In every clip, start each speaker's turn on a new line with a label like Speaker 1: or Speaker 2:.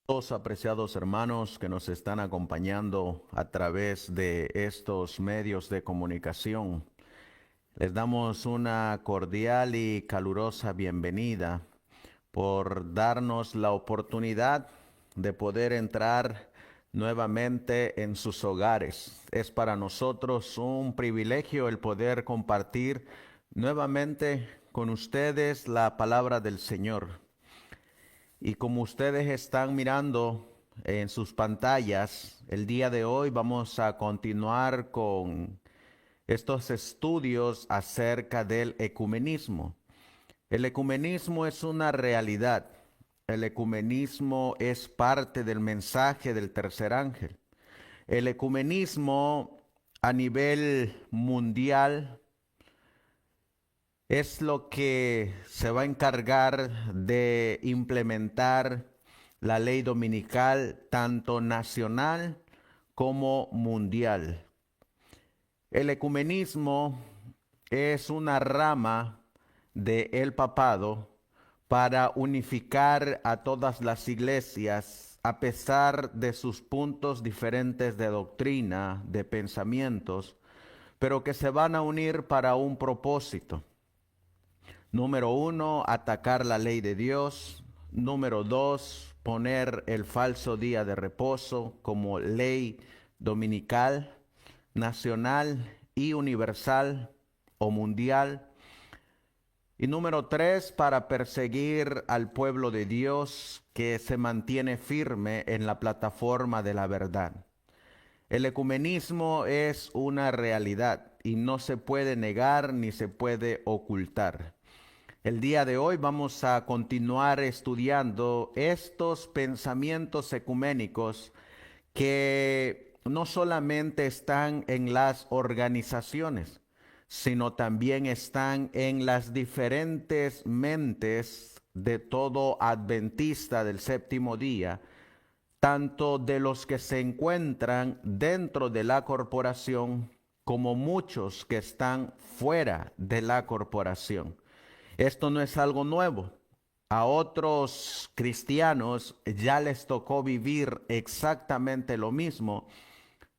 Speaker 1: Los apreciados hermanos que nos están acompañando a través de estos medios de comunicación, les damos una cordial y calurosa bienvenida por darnos la oportunidad de poder entrar nuevamente en sus hogares. Es para nosotros un privilegio el poder compartir nuevamente con ustedes la palabra del Señor. Y como ustedes están mirando en sus pantallas, el día de hoy vamos a continuar con estos estudios acerca del ecumenismo. El ecumenismo es una realidad. El ecumenismo es parte del mensaje del tercer ángel. El ecumenismo a nivel mundial es lo que se va a encargar de implementar la ley dominical tanto nacional como mundial. El ecumenismo es una rama del papado para unificar a todas las iglesias a pesar de sus puntos diferentes de doctrina, de pensamientos, pero que se van a unir para un propósito. Número uno, atacar la ley de Dios. Número dos, poner el falso día de reposo como ley dominical, nacional y universal o mundial. Y número tres, para perseguir al pueblo de Dios que se mantiene firme en la plataforma de la verdad. El ecumenismo es una realidad y no se puede negar ni se puede ocultar. El día de hoy vamos a continuar estudiando estos pensamientos ecuménicos que no solamente están en las organizaciones, sino también están en las diferentes mentes de todo adventista del séptimo día, tanto de los que se encuentran dentro de la corporación como muchos que están fuera de la corporación. Esto no es algo nuevo. A otros cristianos ya les tocó vivir exactamente lo mismo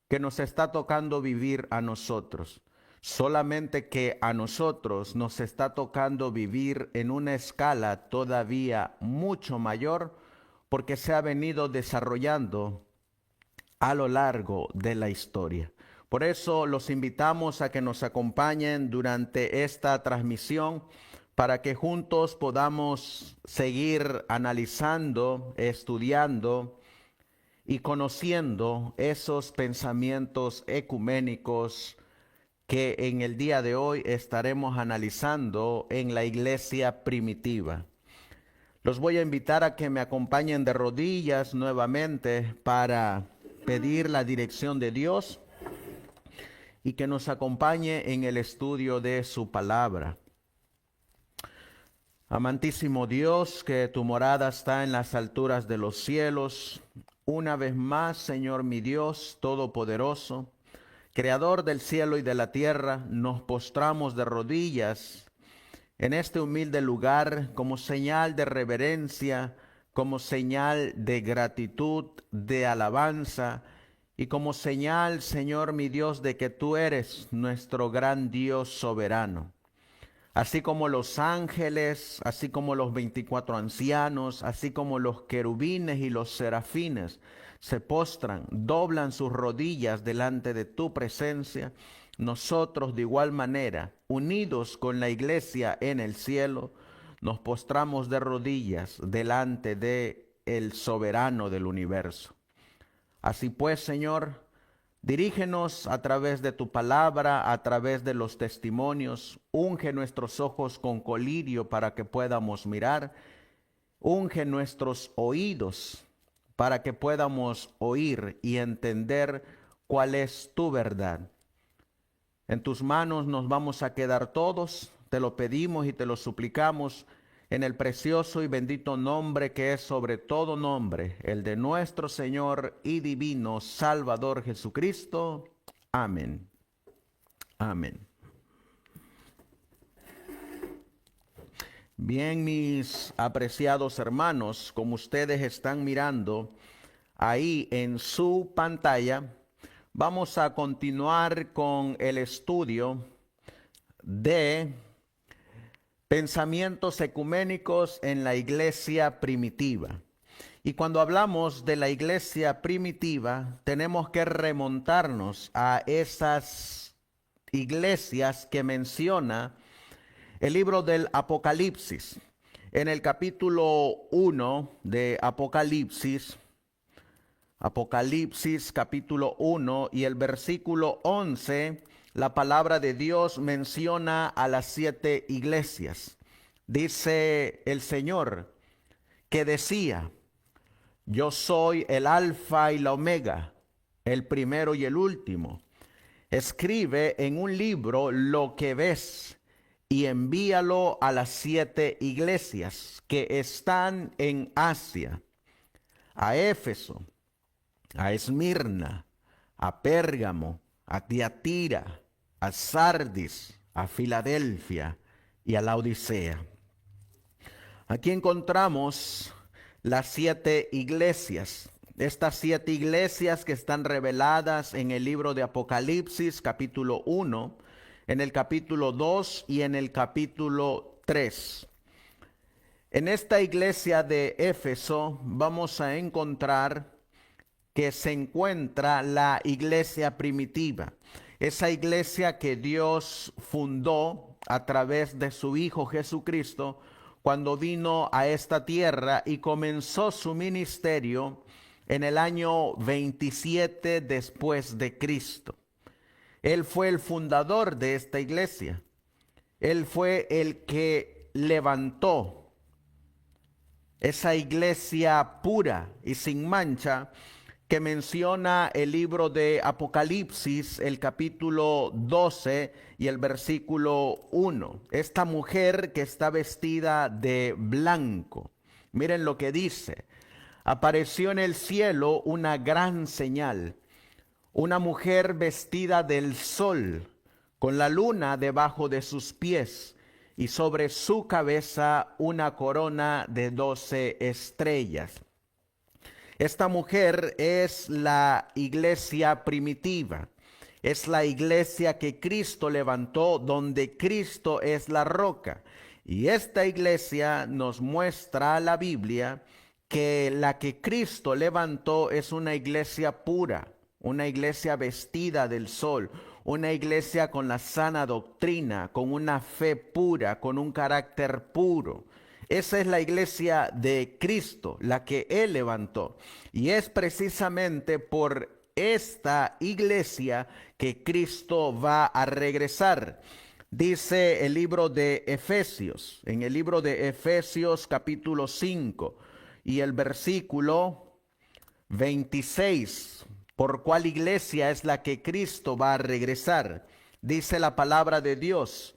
Speaker 1: que nos está tocando vivir a nosotros. Solamente que a nosotros nos está tocando vivir en una escala todavía mucho mayor porque se ha venido desarrollando a lo largo de la historia. Por eso los invitamos a que nos acompañen durante esta transmisión para que juntos podamos seguir analizando, estudiando y conociendo esos pensamientos ecuménicos que en el día de hoy estaremos analizando en la iglesia primitiva. Los voy a invitar a que me acompañen de rodillas nuevamente para pedir la dirección de Dios y que nos acompañe en el estudio de su palabra. Amantísimo Dios, que tu morada está en las alturas de los cielos, una vez más, Señor mi Dios Todopoderoso, Creador del cielo y de la tierra, nos postramos de rodillas en este humilde lugar como señal de reverencia, como señal de gratitud, de alabanza y como señal, Señor mi Dios, de que tú eres nuestro gran Dios soberano. Así como los ángeles, así como los 24 ancianos, así como los querubines y los serafines se postran, doblan sus rodillas delante de tu presencia, nosotros de igual manera, unidos con la iglesia en el cielo, nos postramos de rodillas delante de el soberano del universo. Así pues, Señor, dirígenos a través de tu palabra, a través de los testimonios. Unge nuestros ojos con colirio para que podamos mirar. Unge nuestros oídos para que podamos oír y entender cuál es tu verdad. En tus manos nos vamos a quedar todos. Te lo pedimos y te lo suplicamos en el precioso y bendito nombre que es sobre todo nombre, el de nuestro Señor y divino Salvador Jesucristo. Amén. Amén. Bien, mis apreciados hermanos, como ustedes están mirando ahí en su pantalla, vamos a continuar con el estudio de pensamientos ecuménicos en la iglesia primitiva. Y cuando hablamos de la iglesia primitiva, tenemos que remontarnos a esas iglesias que menciona el libro del Apocalipsis. En el capítulo 1 de Apocalipsis, Apocalipsis capítulo 1 y el versículo 11, la palabra de Dios menciona a las 7 iglesias. Dice el Señor que decía: yo soy el alfa y la omega, el primero y el último. Escribe en un libro lo que ves y envíalo a las 7 iglesias que están en Asia: a Éfeso, a Esmirna, a Pérgamo, a Tiatira, a Sardis, a Filadelfia y a la Odisea. Aquí encontramos las 7 iglesias. Estas 7 iglesias que están reveladas en el libro de Apocalipsis, capítulo 1, en el capítulo 2 y en el capítulo 3. En esta iglesia de Éfeso vamos a encontrar que se encuentra la iglesia primitiva, esa iglesia que Dios fundó a través de su Hijo Jesucristo cuando vino a esta tierra y comenzó su ministerio en el año 27 después de Cristo. Él fue el fundador de esta iglesia. Él fue el que levantó esa iglesia pura y sin mancha que menciona el libro de Apocalipsis, el capítulo 12 y el versículo 1. Esta mujer que está vestida de blanco. Miren lo que dice: apareció en el cielo una gran señal, una mujer vestida del sol, con la luna debajo de sus pies, y sobre su cabeza una corona de 12 estrellas. Esta mujer es la iglesia primitiva, es la iglesia que Cristo levantó, donde Cristo es la roca. Y esta iglesia nos muestra la Biblia que la que Cristo levantó es una iglesia pura, una iglesia vestida del sol, una iglesia con la sana doctrina, con una fe pura, con un carácter puro. Esa es la iglesia de Cristo, la que Él levantó. Y es precisamente por esta iglesia que Cristo va a regresar. Dice el libro de Efesios, en el libro de Efesios capítulo 5 y el versículo 26, ¿por cuál iglesia es la que Cristo va a regresar? Dice la palabra de Dios: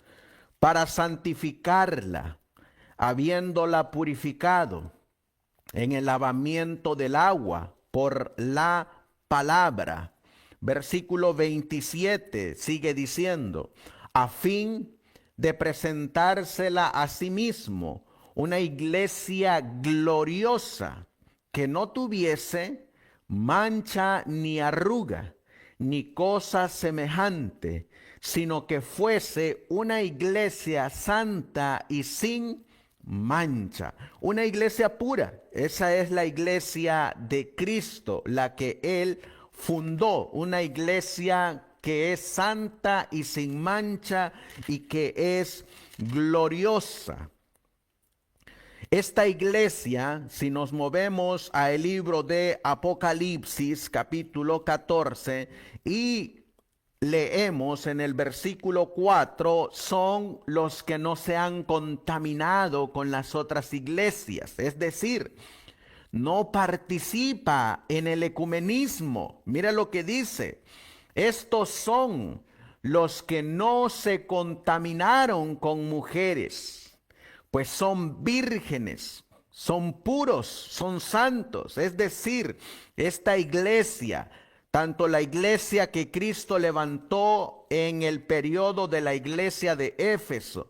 Speaker 1: para santificarla, habiéndola purificado en el lavamiento del agua por la palabra. Versículo 27 sigue diciendo: a fin de presentársela a sí mismo una iglesia gloriosa, que no tuviese mancha ni arruga, ni cosa semejante, sino que fuese una iglesia santa y sin mancha, una iglesia pura. Esa es la iglesia de Cristo, la que Él fundó, una iglesia que es santa y sin mancha y que es gloriosa. Esta iglesia, si nos movemos al libro de Apocalipsis capítulo 14 y leemos en el versículo 4, son los que no se han contaminado con las otras iglesias, es decir, no participa en el ecumenismo. Mira lo que dice: estos son los que no se contaminaron con mujeres, pues son vírgenes, son puros, son santos. Es decir, esta iglesia, tanto la iglesia que Cristo levantó en el periodo de la iglesia de Éfeso,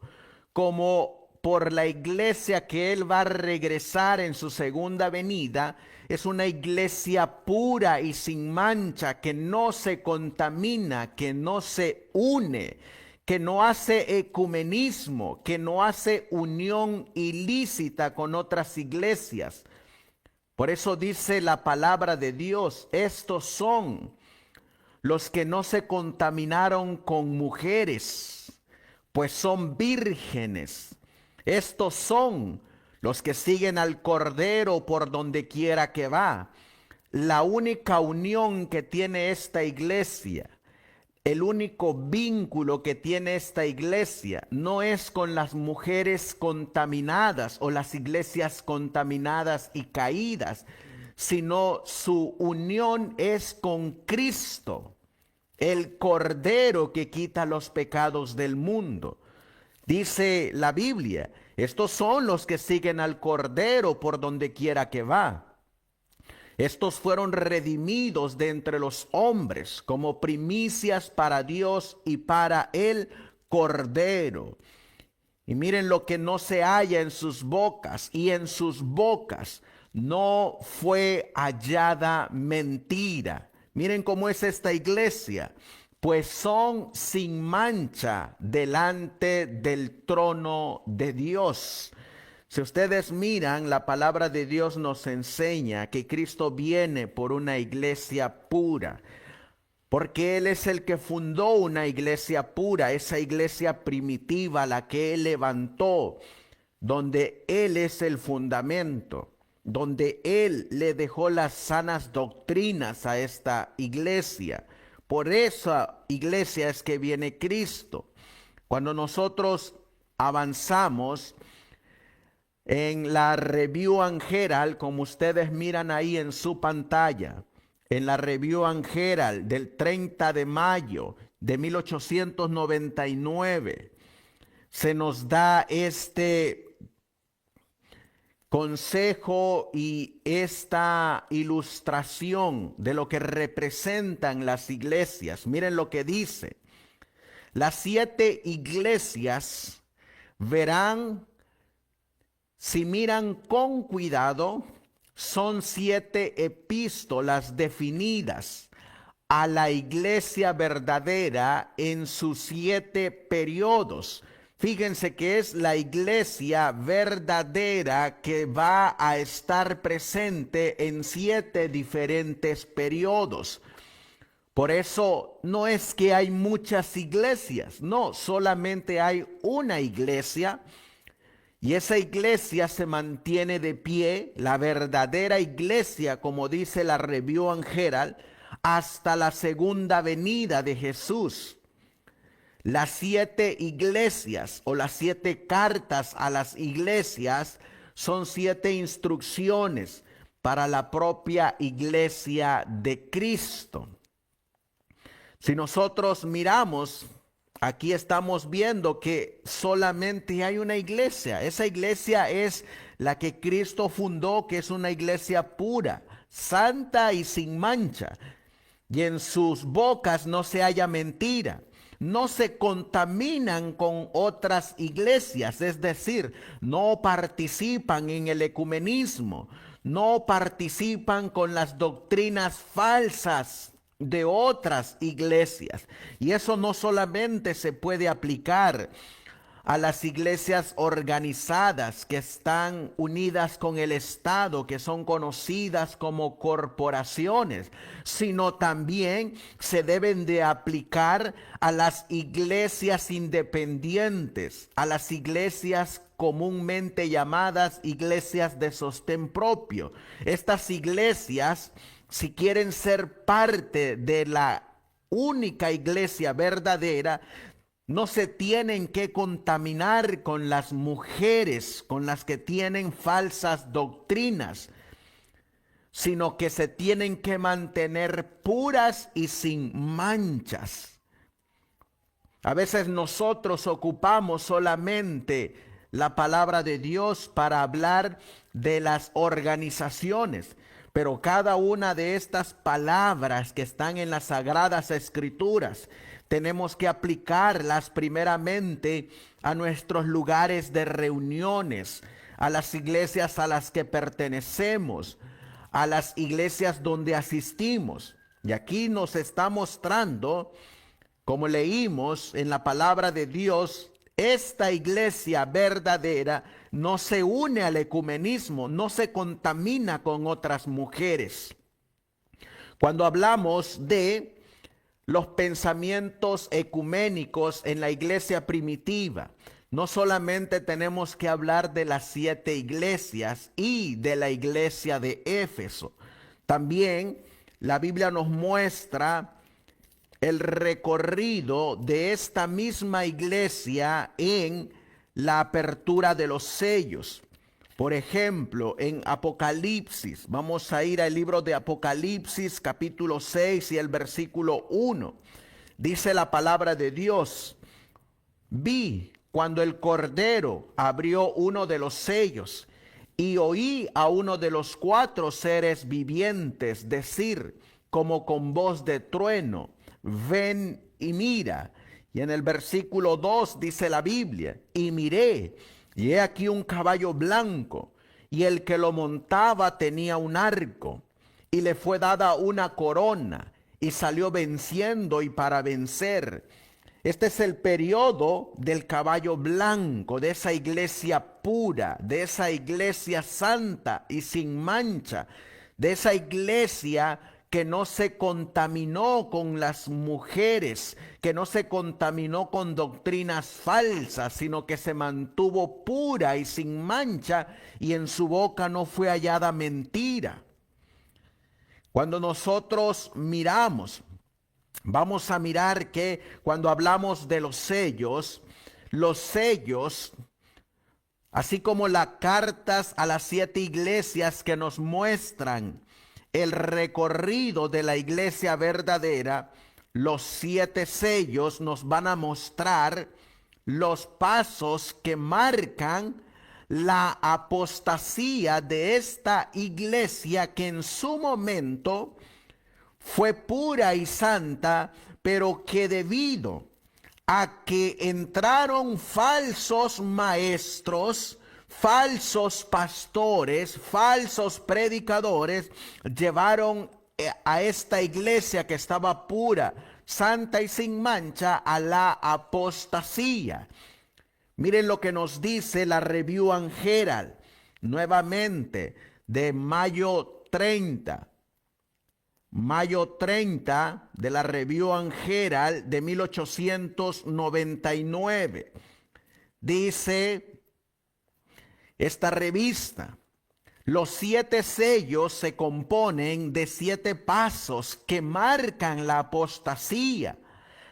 Speaker 1: como por la iglesia que Él va a regresar en su segunda venida, es una iglesia pura y sin mancha, que no se contamina, que no se une, que no hace ecumenismo, que no hace unión ilícita con otras iglesias. Por eso dice la palabra de Dios, estos son los que no se contaminaron con mujeres, pues son vírgenes. Estos son los que siguen al Cordero por donde quiera que va. La única unión que tiene esta iglesia, el único vínculo que tiene esta iglesia, no es con las mujeres contaminadas o las iglesias contaminadas y caídas, sino su unión es con Cristo, el Cordero que quita los pecados del mundo. Dice la Biblia, estos son los que siguen al Cordero por donde quiera que va. Estos fueron redimidos de entre los hombres como primicias para Dios y para el Cordero. Y miren lo que no se halla en sus bocas, y en sus bocas no fue hallada mentira. Miren cómo es esta iglesia, pues son sin mancha delante del trono de Dios. Si ustedes miran, la palabra de Dios nos enseña que Cristo viene por una iglesia pura, porque Él es el que fundó una iglesia pura, esa iglesia primitiva, la que Él levantó, donde Él es el fundamento, donde Él le dejó las sanas doctrinas a esta iglesia. Por esa iglesia es que viene Cristo. Cuando nosotros avanzamos en la Review and Herald, como ustedes miran ahí en su pantalla, en la Review and Herald del 30 de mayo de 1899, se nos da este consejo y esta ilustración de lo que representan las iglesias. Miren lo que dice: las 7 iglesias verán, si miran con cuidado, son 7 epístolas definidas a la iglesia verdadera en sus 7 periodos. Fíjense que es la iglesia verdadera que va a estar presente en 7 diferentes periodos. Por eso no es que hay muchas iglesias, no, solamente hay una iglesia. Y esa iglesia se mantiene de pie, la verdadera iglesia, como dice la Review and Herald, hasta la segunda venida de Jesús. Las 7 iglesias o las 7 cartas a las iglesias son 7 instrucciones para la propia iglesia de Cristo. Si nosotros miramos, aquí estamos viendo que solamente hay una iglesia. Esa iglesia es la que Cristo fundó, que es una iglesia pura, santa y sin mancha. Y en sus bocas no se halla mentira. No se contaminan con otras iglesias, es decir, no participan en el ecumenismo, no participan con las doctrinas falsas de otras iglesias. Y eso no solamente se puede aplicar a las iglesias organizadas que están unidas con el Estado, que son conocidas como corporaciones, sino también se deben de aplicar a las iglesias independientes, a las iglesias comúnmente llamadas iglesias de sostén propio. Estas iglesias, si quieren ser parte de la única iglesia verdadera, no se tienen que contaminar con las mujeres, con las que tienen falsas doctrinas, sino que se tienen que mantener puras y sin manchas. A veces nosotros ocupamos solamente la palabra de Dios para hablar de las organizaciones, pero cada una de estas palabras que están en las Sagradas Escrituras tenemos que aplicarlas primeramente a nuestros lugares de reuniones, a las iglesias a las que pertenecemos, a las iglesias donde asistimos. Y aquí nos está mostrando, como leímos en la palabra de Dios, esta iglesia verdadera no se une al ecumenismo, no se contamina con otras mujeres. Cuando hablamos de los pensamientos ecuménicos en la iglesia primitiva, no solamente tenemos que hablar de las 7 iglesias y de la iglesia de Éfeso. También la Biblia nos muestra el recorrido de esta misma iglesia en la apertura de los sellos. Por ejemplo, en Apocalipsis, vamos a ir al libro de Apocalipsis capítulo 6 y el versículo 1. Dice la palabra de Dios: vi cuando el Cordero abrió uno de los sellos y oí a uno de los 4 seres vivientes decir como con voz de trueno: ven y mira. Y en el versículo 2 dice la Biblia: y miré, y he aquí un caballo blanco, y el que lo montaba tenía un arco, y le fue dada una corona, y salió venciendo y para vencer. Este es el periodo del caballo blanco, de esa iglesia pura, de esa iglesia santa y sin mancha, de esa iglesia que no se contaminó con las mujeres, que no se contaminó con doctrinas falsas, sino que se mantuvo pura y sin mancha, y en su boca no fue hallada mentira. Cuando nosotros miramos, vamos a mirar que cuando hablamos de los sellos, así como las cartas a las 7 iglesias que nos muestran el recorrido de la iglesia verdadera, los 7 sellos nos van a mostrar los pasos que marcan la apostasía de esta iglesia que en su momento fue pura y santa, pero que debido a que entraron falsos maestros, falsos pastores, falsos predicadores, llevaron a esta iglesia que estaba pura, santa y sin mancha a la apostasía. Miren lo que nos dice la Review and Herald, nuevamente de mayo 30 de la Review and Herald de 1899. Dice esta revista: los 7 sellos se componen de 7 pasos que marcan la apostasía,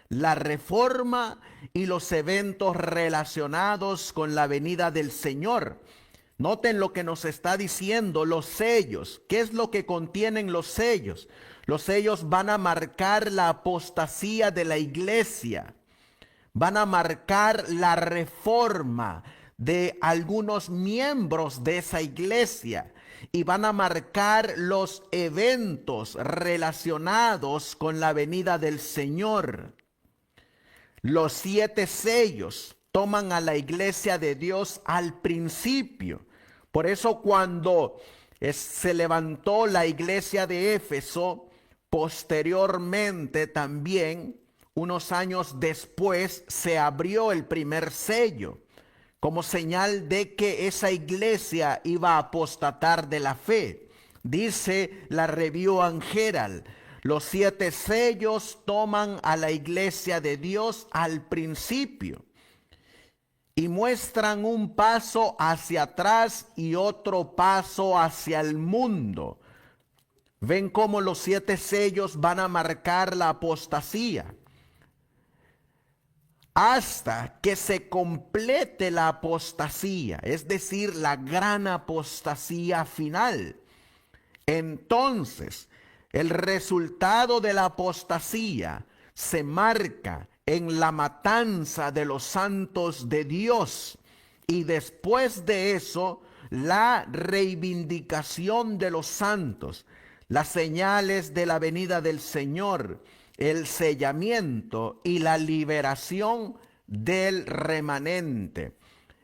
Speaker 1: la reforma y los eventos relacionados con la venida del Señor. Noten lo que nos está diciendo los sellos. ¿Qué es lo que contienen los sellos? Los sellos van a marcar la apostasía de la iglesia, van a marcar la reforma de algunos miembros de esa iglesia y van a marcar los eventos relacionados con la venida del Señor. Los 7 sellos toman a la iglesia de Dios al principio. Por eso cuando se levantó la iglesia de Éfeso, posteriormente también, unos años después, se abrió el primer sello, como señal de que esa iglesia iba a apostatar de la fe. Dice la Review and Herald: los 7 sellos toman a la iglesia de Dios al principio y muestran un paso hacia atrás y otro paso hacia el mundo. Ven cómo los 7 sellos van a marcar la apostasía hasta que se complete la apostasía, es decir, la gran apostasía final. Entonces, el resultado de la apostasía se marca en la matanza de los santos de Dios, y después de eso, la reivindicación de los santos, las señales de la venida del Señor el sellamiento y la liberación del remanente.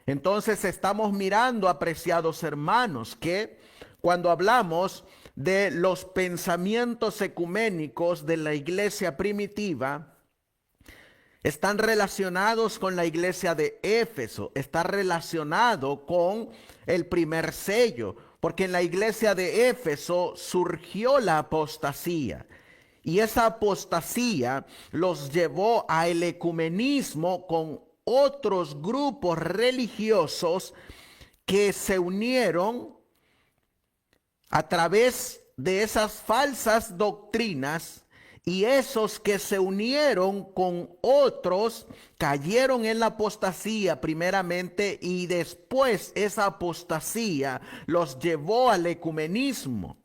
Speaker 1: Entonces estamos mirando, apreciados hermanos, que cuando hablamos de los pensamientos ecuménicos de la iglesia primitiva, están relacionados con la iglesia de Éfeso, está relacionado con el primer sello, porque en la iglesia de Éfeso surgió la apostasía. Y esa apostasía los llevó al ecumenismo con otros grupos religiosos que se unieron a través de esas falsas doctrinas, y esos que se unieron con otros cayeron en la apostasía primeramente, y después esa apostasía los llevó al ecumenismo.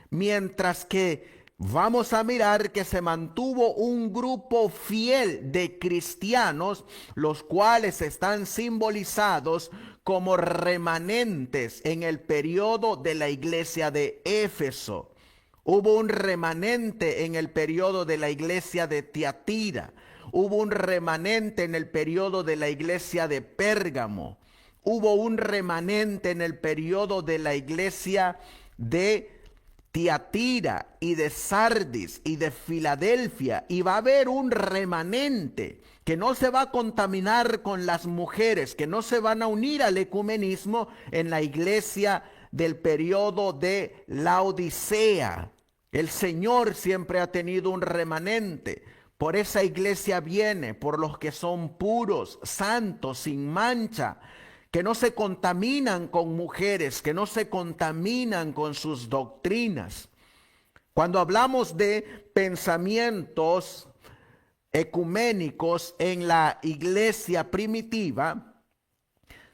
Speaker 1: Mientras que vamos a mirar que se mantuvo un grupo fiel de cristianos, los cuales están simbolizados como remanentes en el periodo de la iglesia de Éfeso. Hubo un remanente en el periodo de la iglesia de Tiatira. Hubo un remanente en el periodo de la iglesia de Pérgamo. Hubo un remanente en el periodo de la iglesia de Tiatira y de Sardis y de Filadelfia, y va a haber un remanente que no se va a contaminar con las mujeres, que no se van a unir al ecumenismo en la iglesia del periodo de Laodicea. El Señor siempre ha tenido un remanente. Por esa iglesia viene, por los que son puros, santos, sin mancha, que no se contaminan con mujeres, que no se contaminan con sus doctrinas. Cuando hablamos de pensamientos ecuménicos en la iglesia primitiva,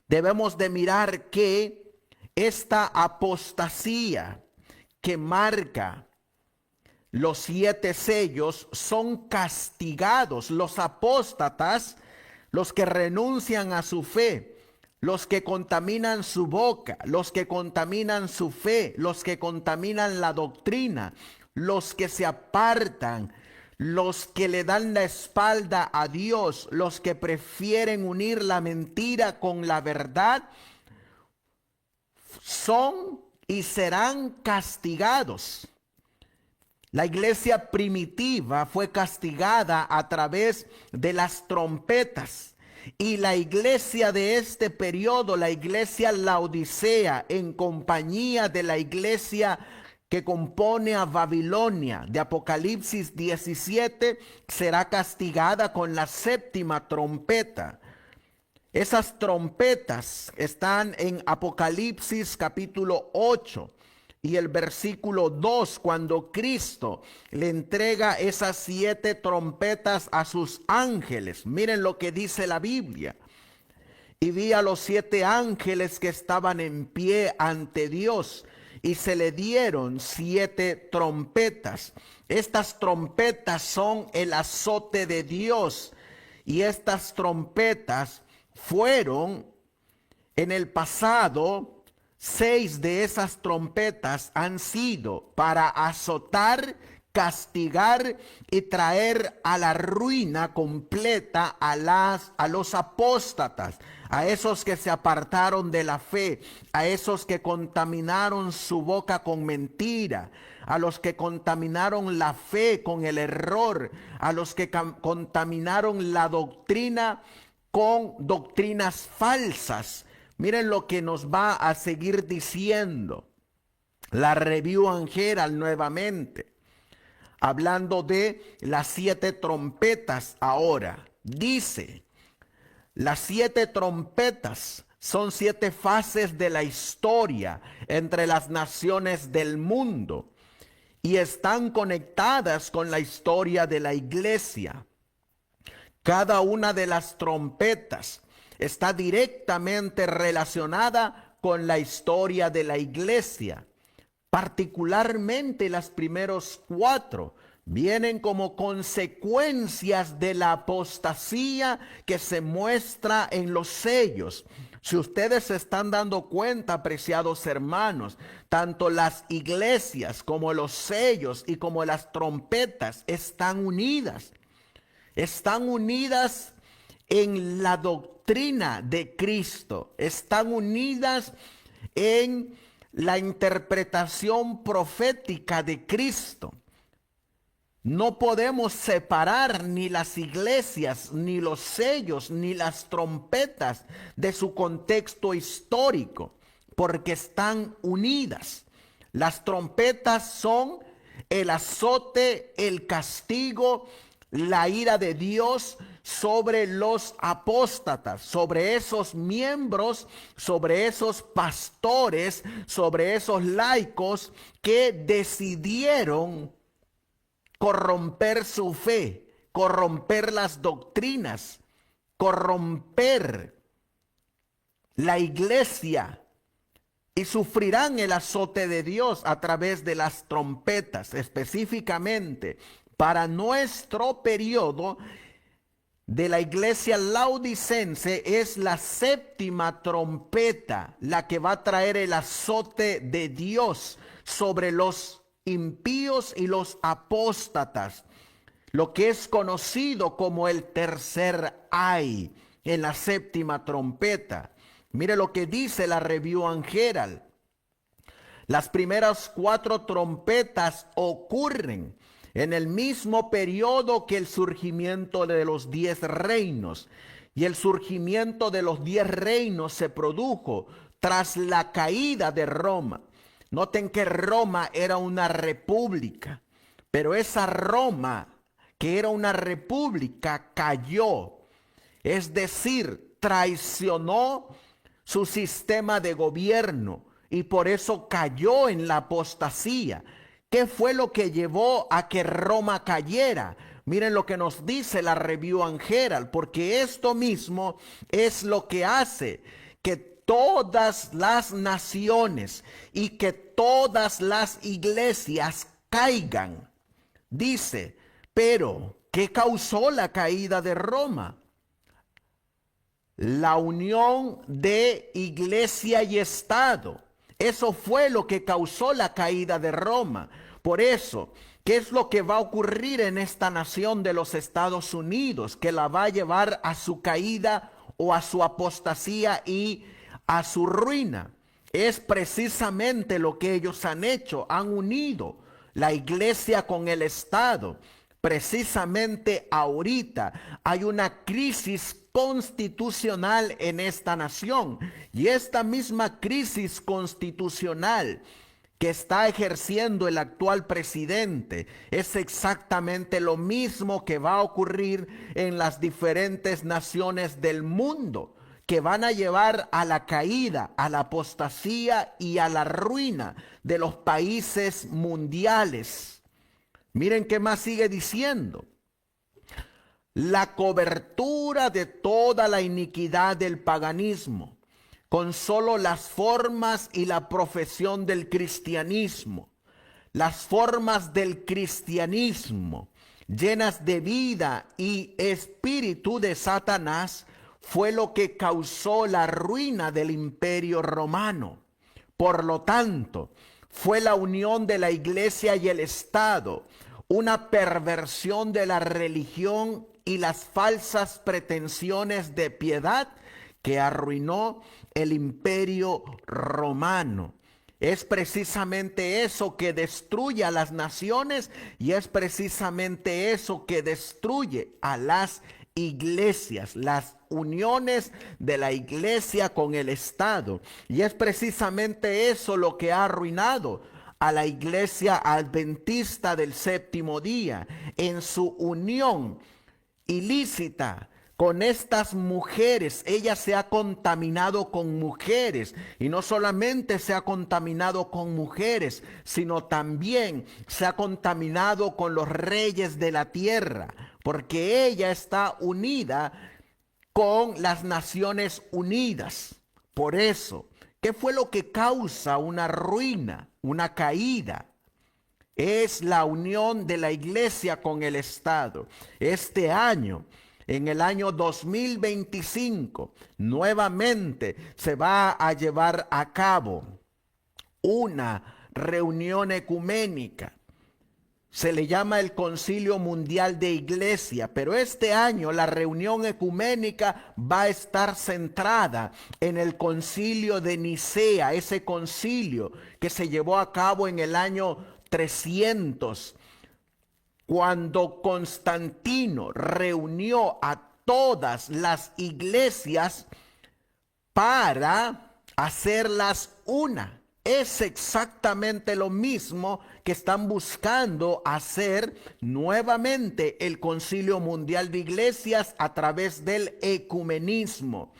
Speaker 1: debemos de mirar que esta apostasía que marca los 7 sellos son castigados. Los apóstatas, los que renuncian a su fe, los que contaminan su boca, los que contaminan su fe, los que contaminan la doctrina, los que se apartan, los que le dan la espalda a Dios, los que prefieren unir la mentira con la verdad, son y serán castigados. La iglesia primitiva fue castigada a través de las trompetas. Y la iglesia de este periodo, la iglesia Laodicea, en compañía de la iglesia que compone a Babilonia, de Apocalipsis 17, será castigada con la 7ª trompeta. Esas trompetas están en Apocalipsis capítulo 8 y el versículo 2, cuando Cristo le entrega esas 7 trompetas a sus ángeles. Miren lo que dice la Biblia. Y vi a los 7 ángeles que estaban en pie ante Dios, y se le dieron 7 trompetas. Estas trompetas son el azote de Dios, y estas trompetas fueron en el pasado. 6 de esas trompetas han sido para azotar, castigar y traer a la ruina completa a los apóstatas, a esos que se apartaron de la fe, a esos que contaminaron su boca con mentira, a los que contaminaron la fe con el error, a los que contaminaron la doctrina con doctrinas falsas. Miren lo que nos va a seguir diciendo la Review and Herald nuevamente, hablando de las 7 trompetas ahora. Dice, las 7 trompetas son 7 fases de la historia entre las naciones del mundo y están conectadas con la historia de la iglesia. Cada una de las trompetas está directamente relacionada con la historia de la iglesia, particularmente las primeros 4, vienen como consecuencias de la apostasía que se muestra en los sellos. Si ustedes se están dando cuenta, apreciados hermanos, tanto las iglesias como los sellos y como las trompetas están unidas. Están unidas en la doctrina de Cristo. Están unidas en la interpretación profética de Cristo. No podemos separar ni las iglesias, ni los sellos, ni las trompetas de su contexto histórico, porque están unidas. Las trompetas son el azote, el castigo, la ira de Dios sobre los apóstatas, sobre esos miembros, sobre esos pastores, sobre esos laicos que decidieron corromper su fe, corromper las doctrinas, corromper la iglesia, y sufrirán el azote de Dios a través de las trompetas. Específicamente para nuestro periodo de la iglesia laodicense es la séptima trompeta la que va a traer el azote de Dios sobre los impíos y los apóstatas, lo que es conocido como el tercer ay en la séptima trompeta. Mire lo que dice la Review and Herald. Las primeras 4 trompetas ocurren en el mismo periodo que el surgimiento de los 10 reinos. Y el surgimiento de los 10 reinos se produjo tras la caída de Roma. Noten que Roma era una república, pero esa Roma, que era una república, cayó. Es decir, traicionó su sistema de gobierno y por eso cayó en la apostasía. ¿Qué fue lo que llevó a que Roma cayera? Miren lo que nos dice la Review and Herald, porque esto mismo es lo que hace que todas las naciones y que todas las iglesias caigan. Dice, pero ¿qué causó la caída de Roma? La unión de iglesia y Estado. Eso fue lo que causó la caída de Roma. Por eso, ¿qué es lo que va a ocurrir en esta nación de los Estados Unidos? Que la va a llevar a su caída o a su apostasía y a su ruina. Es precisamente lo que ellos han hecho. Han unido la iglesia con el Estado. Precisamente ahorita hay una crisis constitucional en esta nación, y esta misma crisis constitucional que está ejerciendo el actual presidente es exactamente lo mismo que va a ocurrir en las diferentes naciones del mundo, que van a llevar a la caída, a la apostasía y a la ruina de los países mundiales. Miren qué más sigue diciendo. La cobertura de toda la iniquidad del paganismo, con solo las formas y la profesión del cristianismo. Las formas del cristianismo, llenas de vida y espíritu de Satanás, fue lo que causó la ruina del imperio romano. Por lo tanto, fue la unión de la iglesia y el Estado, una perversión de la religión y las falsas pretensiones de piedad que arruinó el imperio romano. Es precisamente eso que destruye a las naciones y es precisamente eso que destruye a las iglesias, las uniones de la iglesia con el Estado. Y es precisamente eso lo que ha arruinado a la iglesia adventista del séptimo día en su unión ilícita con estas mujeres. Ella se ha contaminado con mujeres, y no solamente se ha contaminado con mujeres, sino también se ha contaminado con los reyes de la tierra, porque ella está unida con las Naciones Unidas. Por eso, ¿qué fue lo que causa una ruina, una caída? es la unión de la iglesia con el Estado. Este año, en el año 2025, nuevamente se va a llevar a cabo una reunión ecuménica. Se le llama el Concilio Mundial de Iglesia, pero este año la reunión ecuménica va a estar centrada en el Concilio de Nicea, ese concilio que se llevó a cabo en el año 300, cuando Constantino reunió a todas las iglesias para hacerlas una. Es exactamente lo mismo que están buscando hacer nuevamente el Concilio Mundial de Iglesias a través del ecumenismo.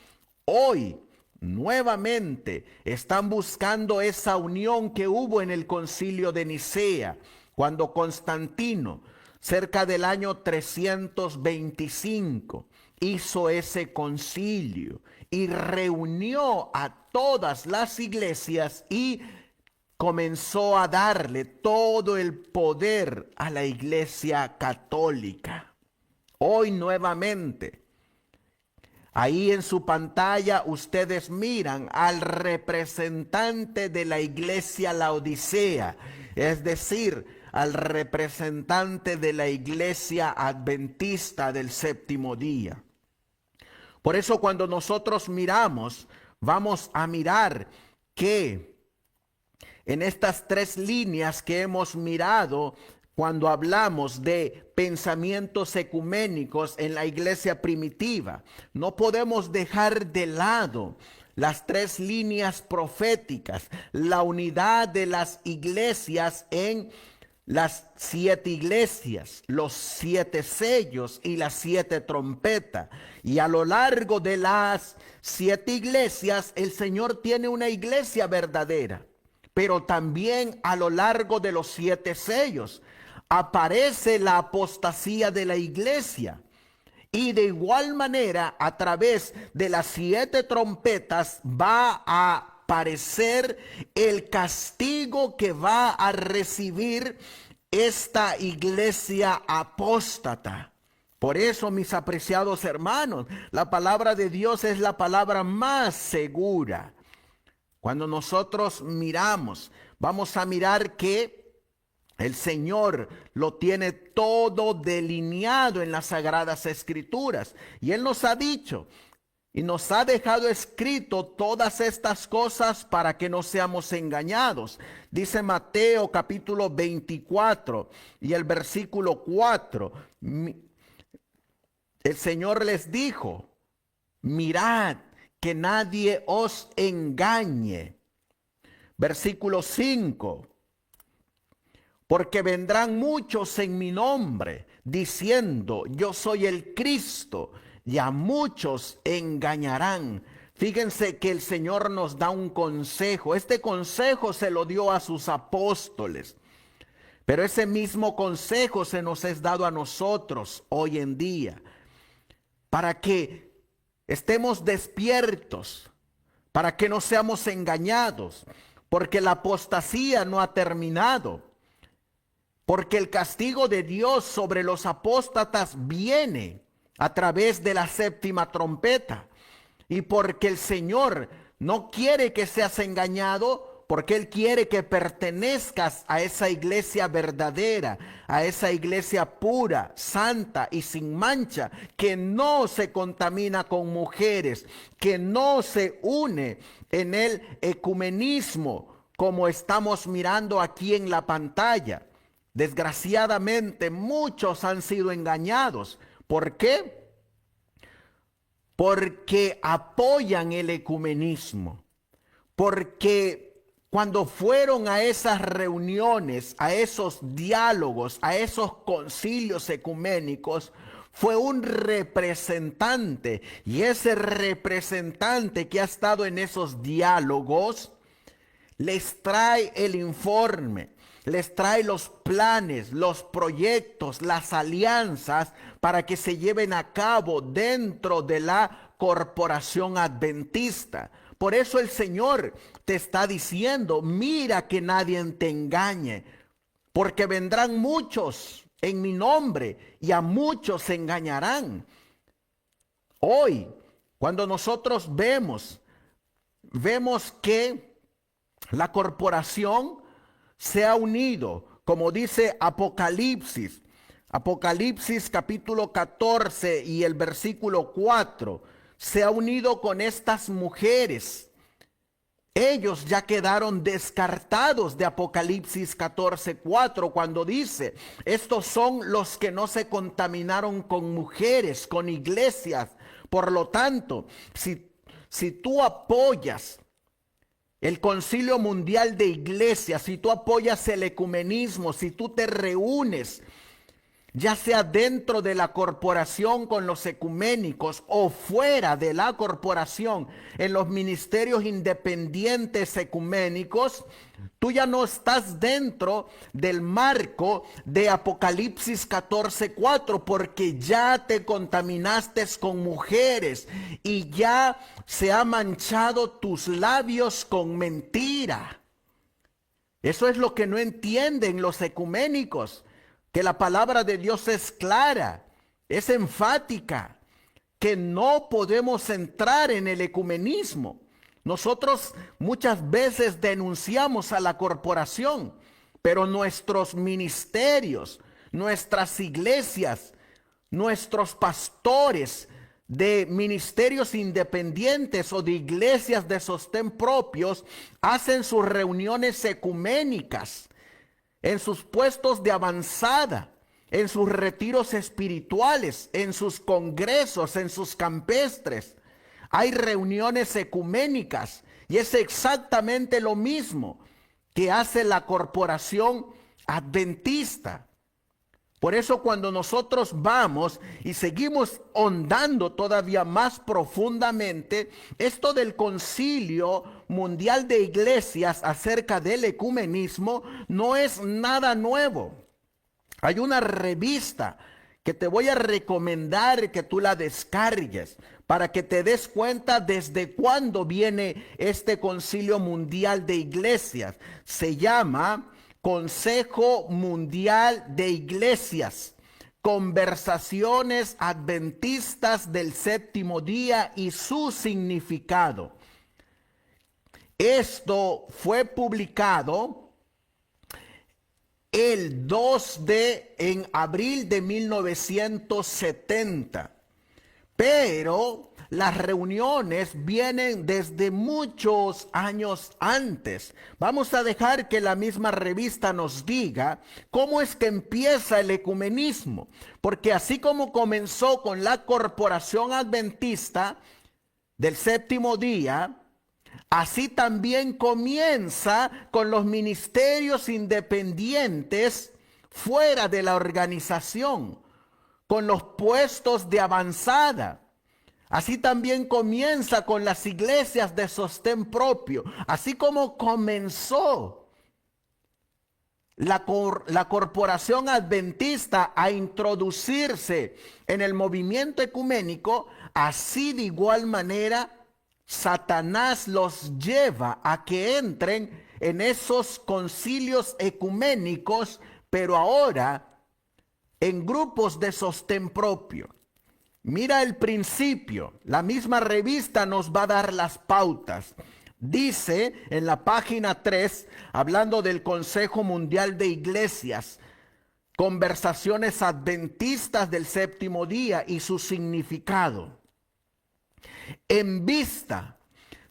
Speaker 1: Hoy, nuevamente, están buscando esa unión que hubo en el Concilio de Nicea, cuando Constantino, cerca del año 325, hizo ese concilio y reunió a todas las iglesias y comenzó a darle todo el poder a la iglesia católica. Hoy nuevamente, ahí en su pantalla ustedes miran al representante de la iglesia Laodicea, es decir, al representante de la iglesia adventista del séptimo día. Por eso cuando nosotros miramos, vamos a mirar que en estas tres líneas que hemos mirado, cuando hablamos de pensamientos ecuménicos en la iglesia primitiva, no podemos dejar de lado las tres líneas proféticas, la unidad de las iglesias en las 7 iglesias, los 7 sellos y las 7 trompetas. Y a lo largo de las 7 iglesias, el Señor tiene una iglesia verdadera. Pero también a lo largo de los 7 sellos aparece la apostasía de la iglesia. Y de igual manera, a través de las 7 trompetas va a parecer el castigo que va a recibir esta iglesia apóstata. Por eso, mis apreciados hermanos, la palabra de Dios es la palabra más segura. Cuando nosotros miramos, vamos a mirar que el Señor lo tiene todo delineado en las Sagradas Escrituras. Y Él nos ha dicho y nos ha dejado escrito todas estas cosas para que no seamos engañados. Dice Mateo capítulo 24 y el versículo 4. El Señor les dijo, mirad que nadie os engañe. Versículo 5. Porque vendrán muchos en mi nombre, diciendo, yo soy el Cristo, y a muchos engañarán. Fíjense que el Señor nos da un consejo. Este consejo se lo dio a sus apóstoles, pero ese mismo consejo se nos es dado a nosotros hoy en día, para que estemos despiertos, para que no seamos engañados, porque la apostasía no ha terminado. Porque el castigo de Dios sobre los apóstatas viene a través de la 7ª trompeta. Y porque el Señor no quiere que seas engañado, porque Él quiere que pertenezcas a esa iglesia verdadera, a esa iglesia pura, santa y sin mancha, que no se contamina con mujeres, que no se une en el ecumenismo, como estamos mirando aquí en la pantalla. Desgraciadamente, muchos han sido engañados. ¿Por qué? Porque apoyan el ecumenismo. Porque cuando fueron a esas reuniones, a esos diálogos, a esos concilios ecuménicos, fue un representante. Y ese representante que ha estado en esos diálogos les trae el informe. Les trae los planes, los proyectos, las alianzas para que se lleven a cabo dentro de la corporación adventista. Por eso el Señor te está diciendo, mira que nadie te engañe. porque vendrán muchos en mi nombre y a muchos se engañarán. Hoy, cuando nosotros vemos que la corporación se ha unido, como dice Apocalipsis capítulo 14 y el versículo 4, se ha unido con estas mujeres. Ellos ya quedaron descartados de Apocalipsis 14:4 cuando dice, estos son los que no se contaminaron con mujeres, con iglesias. Por lo tanto, si tú apoyas el Concilio Mundial de Iglesias, si tú apoyas el ecumenismo, si tú te reúnes, ya sea dentro de la corporación con los ecuménicos o fuera de la corporación en los ministerios independientes ecuménicos, tú ya no estás dentro del marco de Apocalipsis 14:4 porque ya te contaminaste con mujeres y ya se ha manchado tus labios con mentira. Eso es lo que no entienden los ecuménicos. Que la palabra de Dios es clara, es enfática, que no podemos entrar en el ecumenismo. Nosotros muchas veces denunciamos a la corporación, pero nuestros ministerios, nuestras iglesias, nuestros pastores de ministerios independientes o de iglesias de sostén propios hacen sus reuniones ecuménicas en sus puestos de avanzada, en sus retiros espirituales, en sus congresos, en sus campestres. Hay reuniones ecuménicas y es exactamente lo mismo que hace la corporación adventista. Por eso cuando nosotros vamos y seguimos hondando todavía más profundamente, esto del Concilio Mundial de Iglesias acerca del ecumenismo no es nada nuevo. Hay una revista que te voy a recomendar que tú la descargues para que te des cuenta desde cuándo viene este Concilio Mundial de Iglesias. Se llama Consejo Mundial de Iglesias, Conversaciones Adventistas del Séptimo Día y su significado. Esto fue publicado en abril de 1970, pero las reuniones vienen desde muchos años antes. Vamos a dejar que la misma revista nos diga cómo es que empieza el ecumenismo, porque así como comenzó con la Corporación Adventista del Séptimo Día, así también comienza con los ministerios independientes fuera de la organización, con los puestos de avanzada. Así también comienza con las iglesias de sostén propio. Así como comenzó la corporación adventista a introducirse en el movimiento ecuménico, así de igual manera Satanás los lleva a que entren en esos concilios ecuménicos, pero ahora en grupos de sostén propio. Mira el principio, la misma revista nos va a dar las pautas. Dice en la página 3, hablando del Consejo Mundial de Iglesias, Conversaciones Adventistas del Séptimo Día y su significado. En vista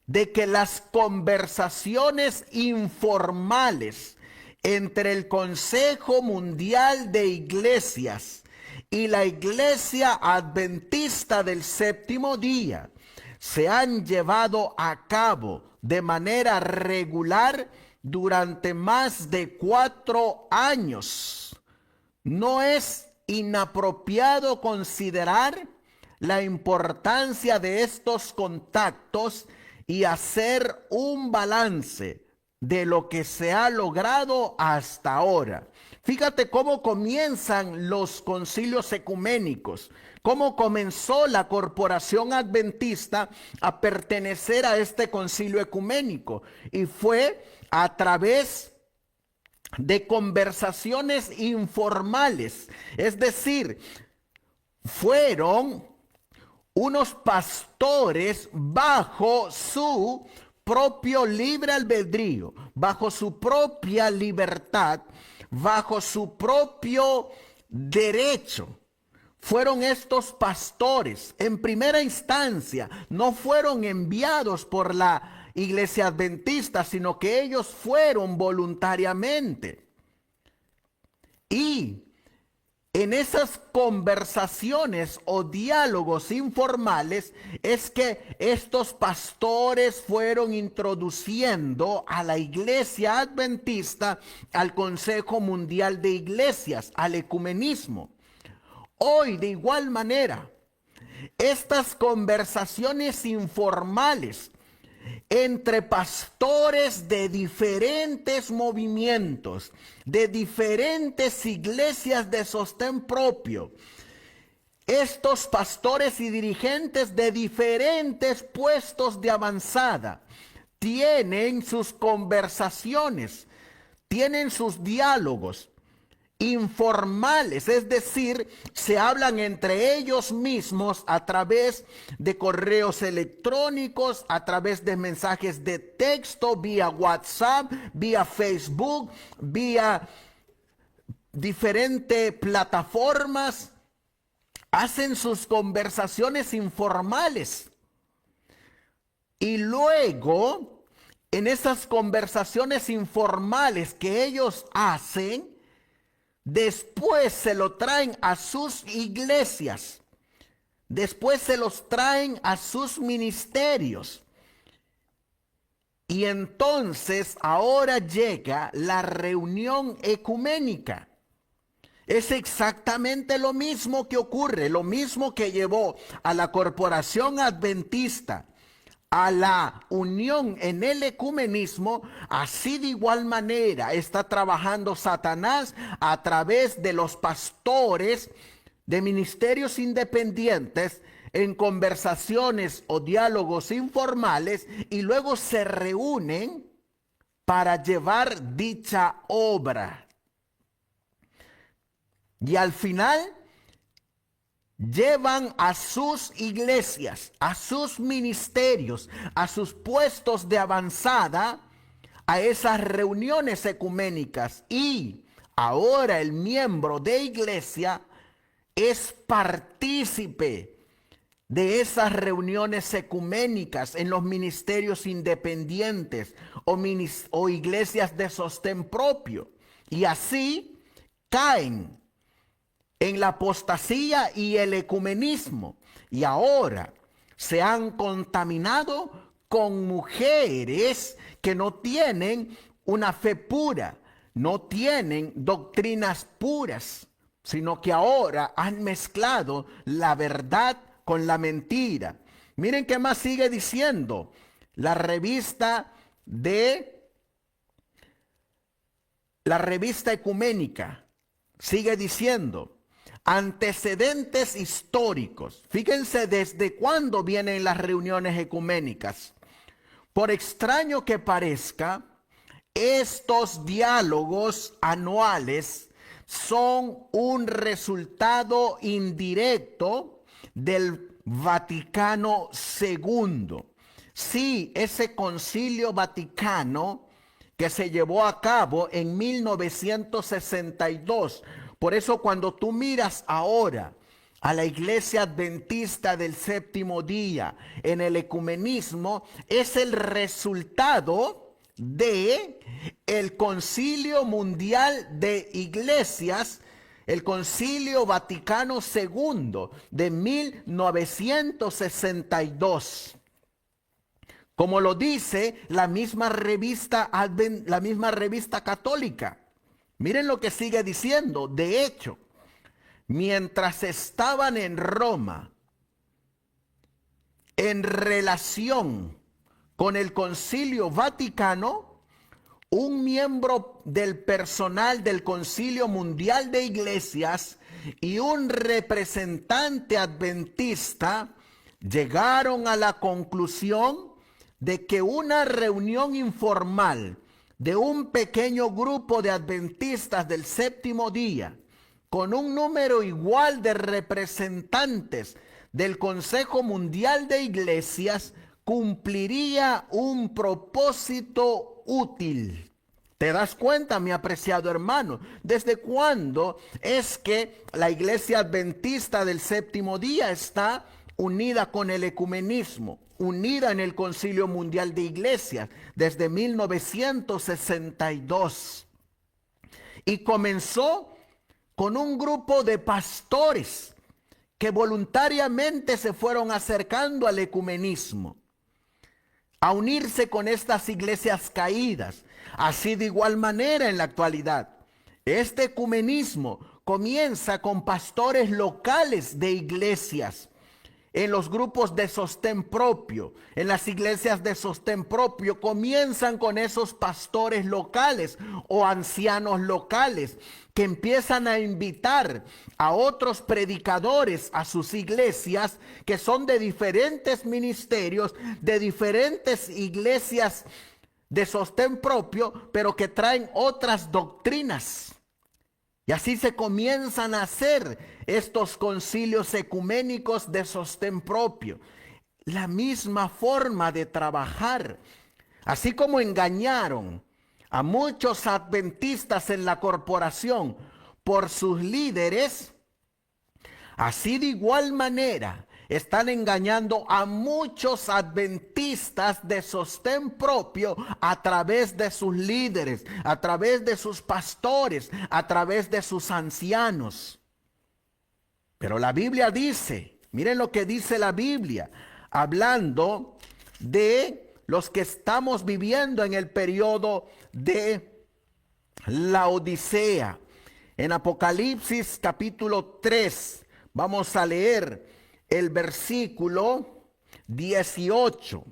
Speaker 1: de que las conversaciones informales entre el Consejo Mundial de Iglesias y la Iglesia Adventista del Séptimo Día se han llevado a cabo de manera regular durante más de 4 años, no es inapropiado considerar la importancia de estos contactos y hacer un balance de lo que se ha logrado hasta ahora. Fíjate cómo comienzan los concilios ecuménicos, cómo comenzó la corporación adventista a pertenecer a este concilio ecuménico, y fue a través de conversaciones informales. Es decir, fueron unos pastores bajo su propio libre albedrío, bajo su propia libertad, bajo su propio derecho. Fueron estos pastores, en primera instancia, no fueron enviados por la iglesia adventista, sino que ellos fueron voluntariamente. Y en esas conversaciones o diálogos informales es que estos pastores fueron introduciendo a la iglesia adventista al Consejo Mundial de Iglesias, al ecumenismo. Hoy, de igual manera, estas conversaciones informales entre pastores de diferentes movimientos, de diferentes iglesias de sostén propio, estos pastores y dirigentes de diferentes puestos de avanzada, tienen sus conversaciones, tienen sus diálogos informales, es decir, se hablan entre ellos mismos a través de correos electrónicos, a través de mensajes de texto, vía WhatsApp, vía Facebook, vía diferentes plataformas. Hacen sus conversaciones informales. Y luego, en esas conversaciones informales que ellos hacen, después se lo traen a sus iglesias. Después se los traen a sus ministerios. Y entonces ahora llega la reunión ecuménica. Es exactamente lo mismo que ocurre, lo mismo que llevó a la corporación adventista a la unión en el ecumenismo. Así de igual manera está trabajando Satanás a través de los pastores de ministerios independientes en conversaciones o diálogos informales, y luego se reúnen para llevar dicha obra. Y al final llevan a sus iglesias, a sus ministerios, a sus puestos de avanzada, a esas reuniones ecuménicas. Y ahora el miembro de iglesia es partícipe de esas reuniones ecuménicas en los ministerios independientes o iglesias de sostén propio. Y así caen en la apostasía y el ecumenismo, y ahora se han contaminado con mujeres que no tienen una fe pura, no tienen doctrinas puras, sino que ahora han mezclado la verdad con la mentira. Miren qué más sigue diciendo la revista ecuménica. Sigue diciendo: antecedentes históricos. Fíjense desde cuándo vienen las reuniones ecuménicas. Por extraño que parezca, estos diálogos anuales son un resultado indirecto del Vaticano II. Sí, ese concilio vaticano que se llevó a cabo en 1962. Por eso cuando tú miras ahora a la iglesia adventista del séptimo día en el ecumenismo, es el resultado de el Concilio Mundial de Iglesias, el Concilio Vaticano II de 1962. Como lo dice la misma revista católica. Miren lo que sigue diciendo. De hecho, mientras estaban en Roma, en relación con el Concilio Vaticano, un miembro del personal del Concilio Mundial de Iglesias y un representante adventista llegaron a la conclusión de que una reunión informal de un pequeño grupo de adventistas del séptimo día, con un número igual de representantes del Consejo Mundial de Iglesias, cumpliría un propósito útil. ¿Te das cuenta, mi apreciado hermano? ¿Desde cuándo es que la Iglesia Adventista del séptimo día está unida con el ecumenismo, unida en el Concilio Mundial de Iglesias? Desde 1962. Y comenzó con un grupo de pastores que voluntariamente se fueron acercando al ecumenismo, a unirse con estas iglesias caídas. Así de igual manera en la actualidad, este ecumenismo comienza con pastores locales de iglesias, en los grupos de sostén propio, en las iglesias de sostén propio, comienzan con esos pastores locales o ancianos locales que empiezan a invitar a otros predicadores a sus iglesias, que son de diferentes ministerios, de diferentes iglesias de sostén propio, pero que traen otras doctrinas. Y así se comienzan a hacer estos concilios ecuménicos de sostén propio. La misma forma de trabajar. Así como engañaron a muchos adventistas en la corporación por sus líderes, así de igual manera están engañando a muchos adventistas de sostén propio a través de sus líderes, a través de sus pastores, a través de sus ancianos. Pero la Biblia dice, miren lo que dice la Biblia, hablando de los que estamos viviendo en el periodo de la Odisea. En Apocalipsis capítulo 3, vamos a leer el versículo 18.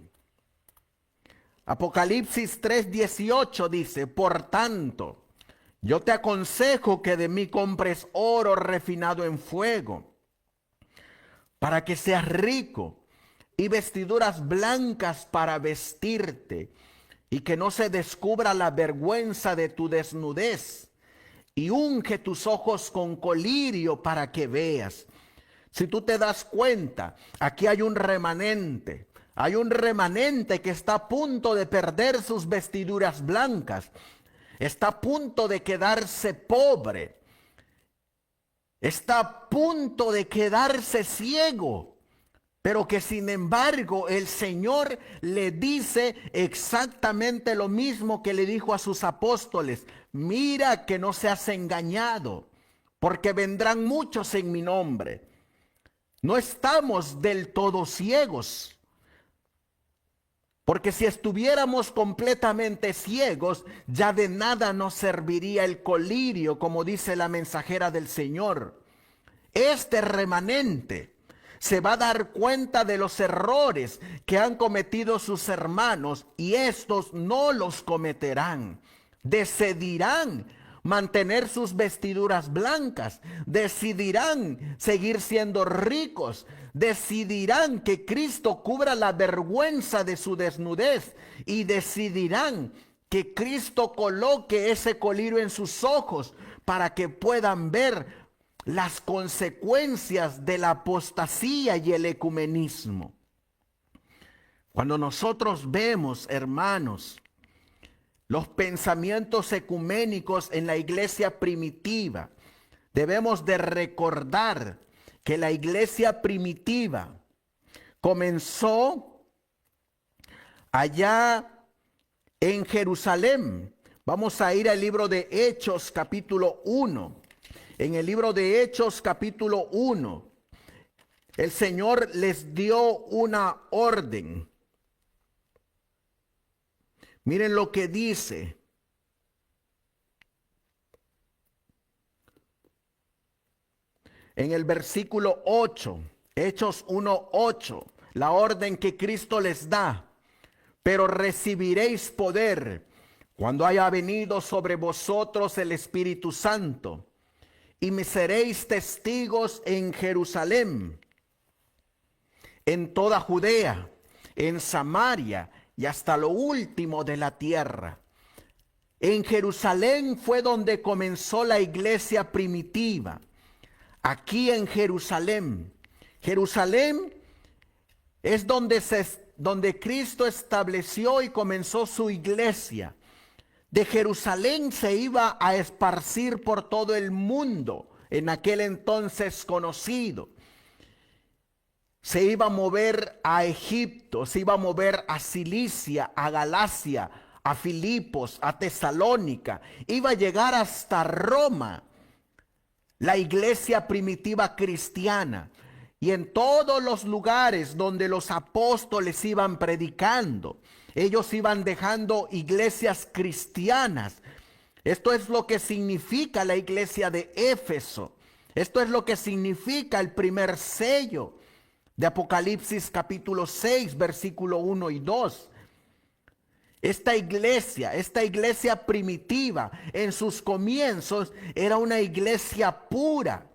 Speaker 1: Apocalipsis 3:18 dice: por tanto, yo te aconsejo que de mí compres oro refinado en fuego, para que seas rico, y vestiduras blancas para vestirte, y que no se descubra la vergüenza de tu desnudez, y unge tus ojos con colirio para que veas. Si tú te das cuenta, aquí hay un remanente. Hay un remanente que está a punto de perder sus vestiduras blancas. Está a punto de quedarse pobre. Está a punto de quedarse ciego. Pero que sin embargo el Señor le dice exactamente lo mismo que le dijo a sus apóstoles. Mira que no seas engañado, porque vendrán muchos en mi nombre. No estamos del todo ciegos, porque si estuviéramos completamente ciegos, ya de nada nos serviría el colirio, como dice la mensajera del Señor. Este remanente se va a dar cuenta de los errores que han cometido sus hermanos, y estos no los cometerán. Decidirán mantener sus vestiduras blancas, decidirán seguir siendo ricos, decidirán que Cristo cubra la vergüenza de su desnudez, y decidirán que Cristo coloque ese colirio en sus ojos para que puedan ver las consecuencias de la apostasía y el ecumenismo. Cuando nosotros vemos, hermanos, los pensamientos ecuménicos en la iglesia primitiva, debemos de recordar que la iglesia primitiva comenzó allá en Jerusalén. Vamos a ir al libro de Hechos capítulo 1. En el libro de Hechos capítulo 1, el Señor les dio una orden. Miren lo que dice. En el versículo 8, Hechos 1:8, la orden que Cristo les da. Pero recibiréis poder cuando haya venido sobre vosotros el Espíritu Santo, y me seréis testigos en Jerusalén, en toda Judea, en Samaria y hasta lo último de la tierra. En Jerusalén fue donde comenzó la iglesia primitiva. Aquí en Jerusalén. Jerusalén es donde Cristo estableció y comenzó su iglesia. De Jerusalén se iba a esparcir por todo el mundo, en aquel entonces conocido. Se iba a mover a Egipto, se iba a mover a Cilicia, a Galacia, a Filipos, a Tesalónica. Iba a llegar hasta Roma, la iglesia primitiva cristiana. Y en todos los lugares donde los apóstoles iban predicando, ellos iban dejando iglesias cristianas. Esto es lo que significa la iglesia de Éfeso. Esto es lo que significa el primer sello de Apocalipsis capítulo 6, versículo 1 y 2. Esta iglesia primitiva, en sus comienzos, era una iglesia pura.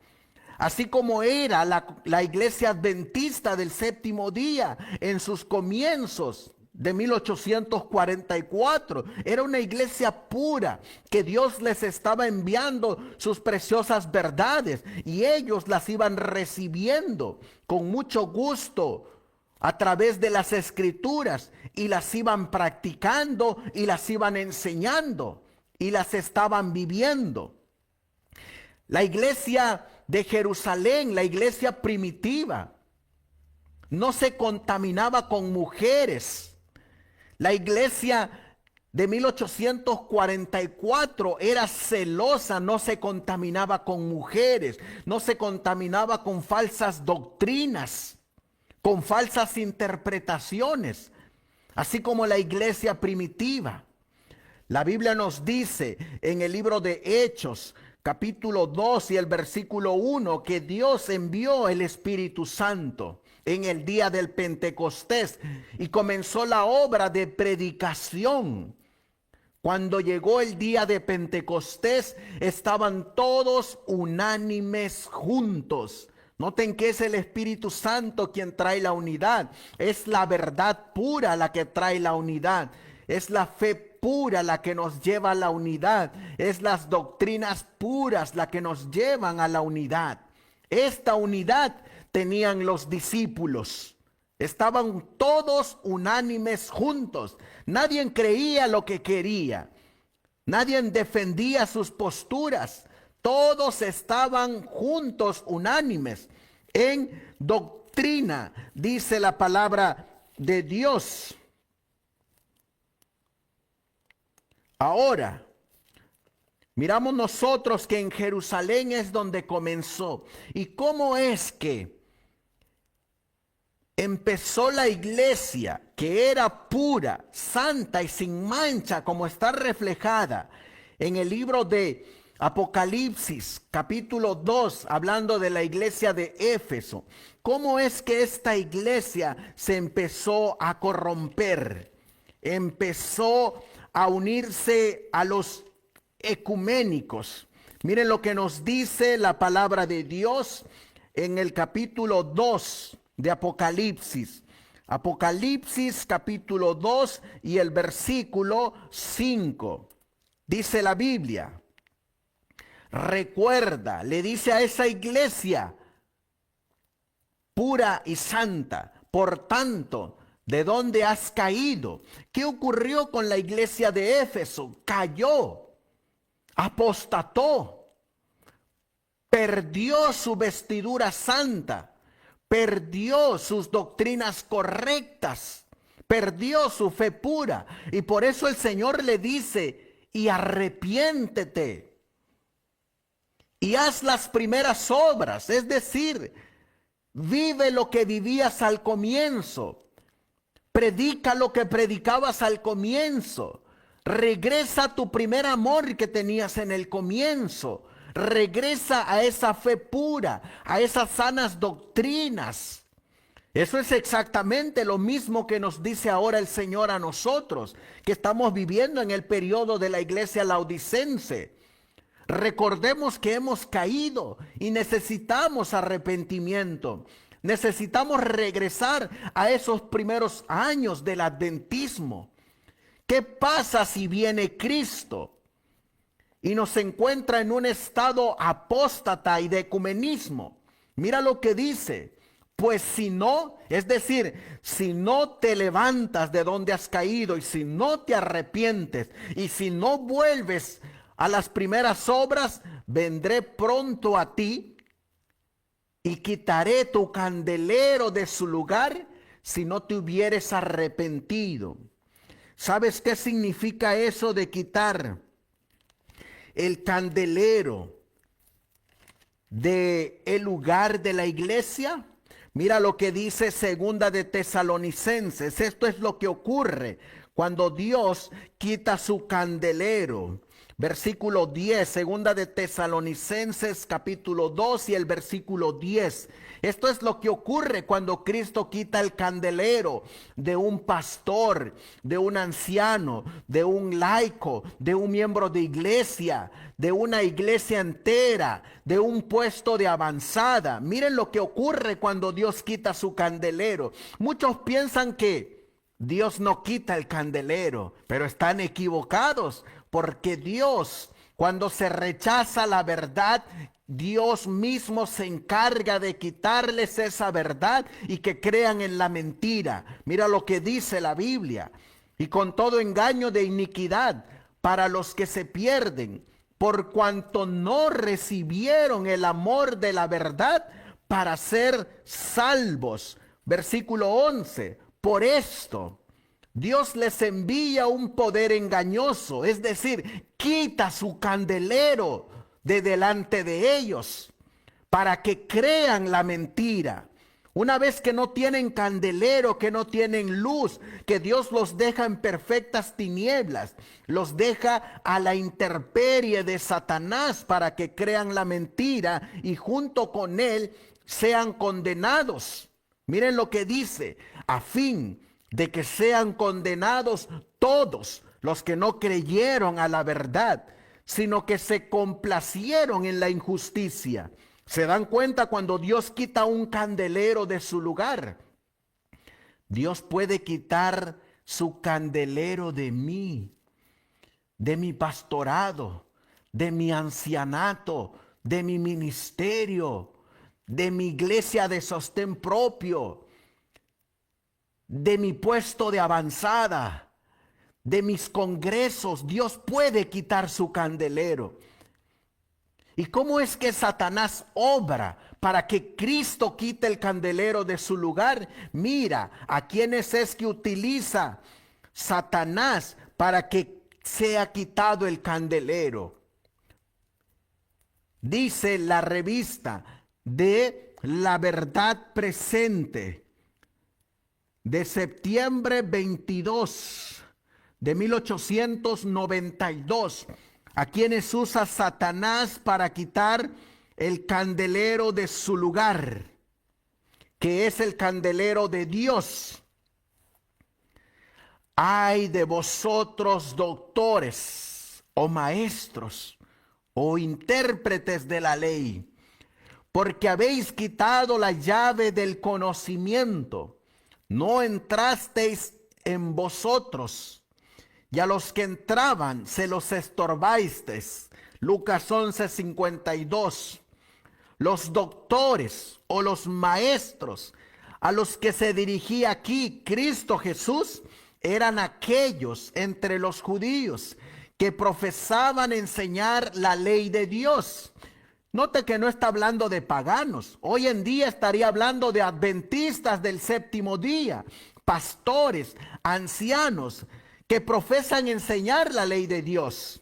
Speaker 1: Así como era la iglesia adventista del séptimo día en sus comienzos de 1844. Era una iglesia pura que Dios les estaba enviando sus preciosas verdades y ellos las iban recibiendo con mucho gusto a través de las escrituras y las iban practicando y las iban enseñando y las estaban viviendo. La iglesia de Jerusalén, la iglesia primitiva, no se contaminaba con mujeres. La iglesia de 1844 era celosa, no se contaminaba con mujeres, no se contaminaba con falsas doctrinas, con falsas interpretaciones, así como la iglesia primitiva. La Biblia nos dice en el libro de Hechos, capítulo 2 y el versículo 1, que Dios envió el Espíritu Santo en el día del Pentecostés y comenzó la obra de predicación. Cuando llegó el día de Pentecostés, estaban todos unánimes juntos. Noten que es el Espíritu Santo quien trae la unidad. Es la verdad pura la que trae la unidad. Es la fe pura la que nos lleva a la unidad. Es las doctrinas puras la que nos llevan a la unidad. Esta unidad tenían los discípulos. Estaban todos unánimes juntos. Nadie creía lo que quería. Nadie defendía sus posturas. Todos estaban juntos, unánimes, en doctrina, dice la palabra de Dios. Ahora, miramos nosotros que en Jerusalén es donde comenzó. ¿Y cómo es que empezó la iglesia que era pura, santa y sin mancha, como está reflejada en el libro de Apocalipsis, capítulo 2, hablando de la iglesia de Éfeso? ¿Cómo es que esta iglesia se empezó a corromper? Empezó a unirse a los ecuménicos. Miren lo que nos dice la palabra de Dios en el capítulo 2 de Apocalipsis. Apocalipsis capítulo 2 y el versículo 5. Dice la Biblia: recuerda, le dice a esa iglesia pura y santa, por tanto, ¿de dónde has caído? ¿Qué ocurrió con la iglesia de Éfeso? Cayó, apostató, perdió su vestidura santa, perdió sus doctrinas correctas, perdió su fe pura. Y por eso el Señor le dice: y arrepiéntete y haz las primeras obras, es decir, vive lo que vivías al comienzo, predica lo que predicabas al comienzo, regresa a tu primer amor que tenías en el comienzo, regresa a esa fe pura, a esas sanas doctrinas. Eso es exactamente lo mismo que nos dice ahora el Señor a nosotros, que estamos viviendo en el periodo de la iglesia laodicense. Recordemos que hemos caído y necesitamos arrepentimiento. Necesitamos regresar a esos primeros años del adventismo. ¿Qué pasa si viene Cristo? y nos encuentra en un estado apóstata y de ecumenismo. Mira lo que dice. Pues si no, es decir, si no te levantas de donde has caído y si no te arrepientes y si no vuelves a las primeras obras, vendré pronto a ti y quitaré tu candelero de su lugar si no te hubieres arrepentido. ¿Sabes qué significa eso de quitar el candelero del lugar de la iglesia? Mira lo que dice Segunda de Tesalonicenses. Esto es lo que ocurre cuando Dios quita su candelero. Versículo 10, Segunda de Tesalonicenses capítulo 2 y el versículo 10. Esto es lo que ocurre cuando Cristo quita el candelero de un pastor, de un anciano, de un laico, de un miembro de iglesia, de una iglesia entera, de un puesto de avanzada. Miren lo que ocurre cuando Dios quita su candelero. Muchos piensan que Dios no quita el candelero, pero están equivocados, porque Dios, cuando se rechaza la verdad, Dios mismo se encarga de quitarles esa verdad y que crean en la mentira. Mira lo que dice la Biblia. Y con todo engaño de iniquidad para los que se pierden, por cuanto no recibieron el amor de la verdad para ser salvos. Versículo 11. Por esto Dios les envía un poder engañoso, es decir, quita su candelero de delante de ellos para que crean la mentira. Una vez que no tienen candelero, que no tienen luz, que Dios los deja en perfectas tinieblas, los deja a la intemperie de Satanás para que crean la mentira y junto con él sean condenados. Miren lo que dice, a fin de que sean condenados todos los que no creyeron a la verdad, sino que se complacieron en la injusticia. ¿Se dan cuenta cuando Dios quita un candelero de su lugar? Dios puede quitar su candelero de mí, de mi pastorado, de mi ancianato, de mi ministerio, de mi iglesia de sostén propio, de mi puesto de avanzada, de mis congresos. Dios puede quitar su candelero. ¿Y cómo es que Satanás obra para que Cristo quite el candelero de su lugar? Mira, a quienes es que utiliza Satanás para que sea quitado el candelero. Dice la revista de La Verdad Presente de septiembre 22 de 1892. A quienes usa Satanás para quitar el candelero de su lugar, que es el candelero de Dios. Ay de vosotros, doctores o maestros o intérpretes de la ley, porque habéis quitado la llave del conocimiento, no entrasteis en vosotros, y a los que entraban se los estorbasteis. Lucas 11:52. Los doctores o los maestros a los que se dirigía aquí Cristo Jesús eran aquellos entre los judíos que profesaban enseñar la ley de Dios. Note que no está hablando de paganos. Hoy en día estaría hablando de adventistas del séptimo día, pastores, ancianos, que profesan enseñar la ley de Dios.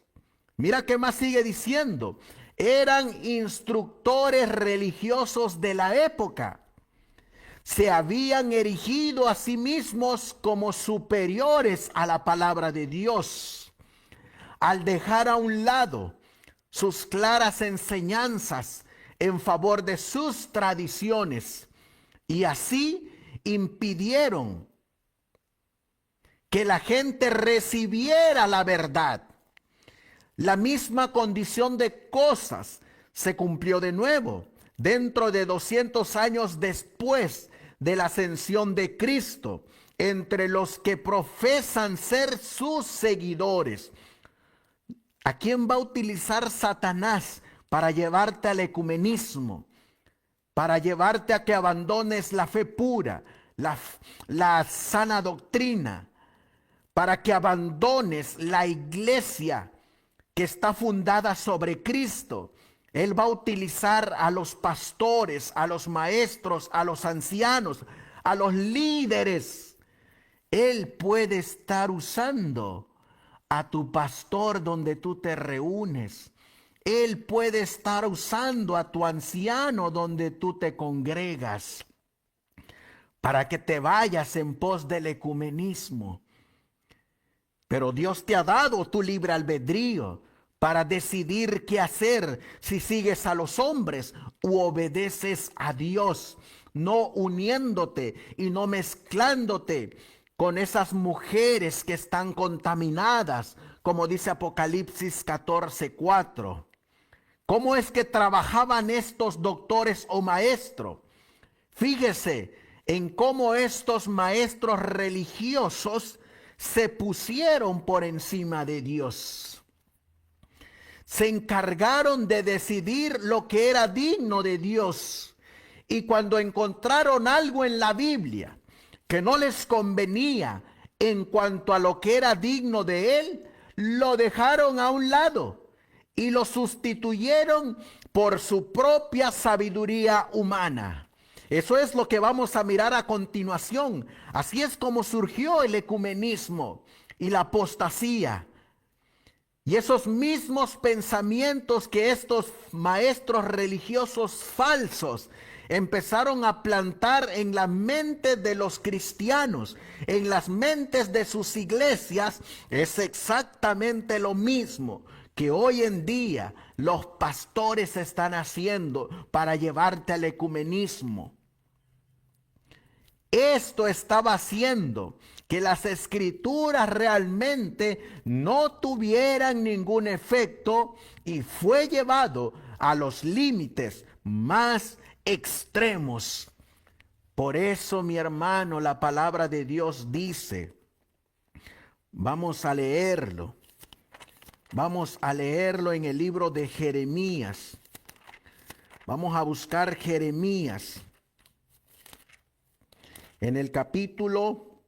Speaker 1: Mira qué más sigue diciendo. Eran instructores religiosos de la época. Se habían erigido a sí mismos como superiores a la palabra de Dios, al dejar a un lado sus claras enseñanzas en favor de sus tradiciones, y así impidieron que la gente recibiera la verdad. La misma condición de cosas se cumplió de nuevo dentro de 200 años después de la ascensión de Cristo, entre los que profesan ser sus seguidores. ¿A quién va a utilizar Satanás para llevarte al ecumenismo? Para llevarte a que abandones la fe pura, la sana doctrina, para que abandones la iglesia que está fundada sobre Cristo. Él va a utilizar a los pastores, a los maestros, a los ancianos, a los líderes. Él puede estar usando a tu pastor donde tú te reúnes. Él puede estar usando a tu anciano donde tú te congregas para que te vayas en pos del ecumenismo. Pero Dios te ha dado tu libre albedrío para decidir qué hacer, si sigues a los hombres u obedeces a Dios, no uniéndote y no mezclándote con esas mujeres que están contaminadas, como dice Apocalipsis 14:4. ¿Cómo es que trabajaban estos doctores o maestros? Fíjese en cómo estos maestros religiosos se pusieron por encima de Dios. Se encargaron de decidir lo que era digno de Dios. Y cuando encontraron algo en la Biblia que no les convenía en cuanto a lo que era digno de Él, lo dejaron a un lado y lo sustituyeron por su propia sabiduría humana. Eso es lo que vamos a mirar a continuación. Así es como surgió el ecumenismo y la apostasía. Y esos mismos pensamientos que estos maestros religiosos falsos empezaron a plantar en la mente de los cristianos, en las mentes de sus iglesias, es exactamente lo mismo que hoy en día los pastores están haciendo para llevarte al ecumenismo. Esto estaba haciendo que las escrituras realmente no tuvieran ningún efecto y fue llevado a los límites más extremos. Por eso, mi hermano, la palabra de Dios dice, vamos a leerlo en el libro de Jeremías. Vamos a buscar Jeremías en el capítulo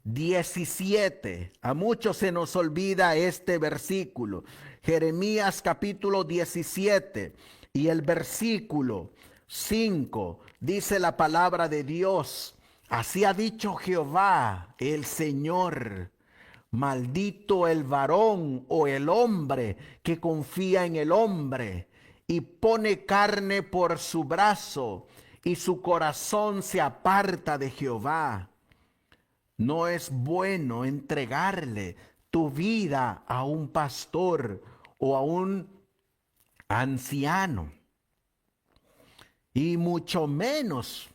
Speaker 1: 17. A muchos se nos olvida este versículo. Jeremías capítulo 17 y el versículo 5 dice la palabra de Dios: así ha dicho Jehová el Señor, maldito el varón o el hombre que confía en el hombre y pone carne por su brazo y su corazón se aparta de Jehová. No es bueno entregarle tu vida a un pastor o a un anciano. Y mucho menos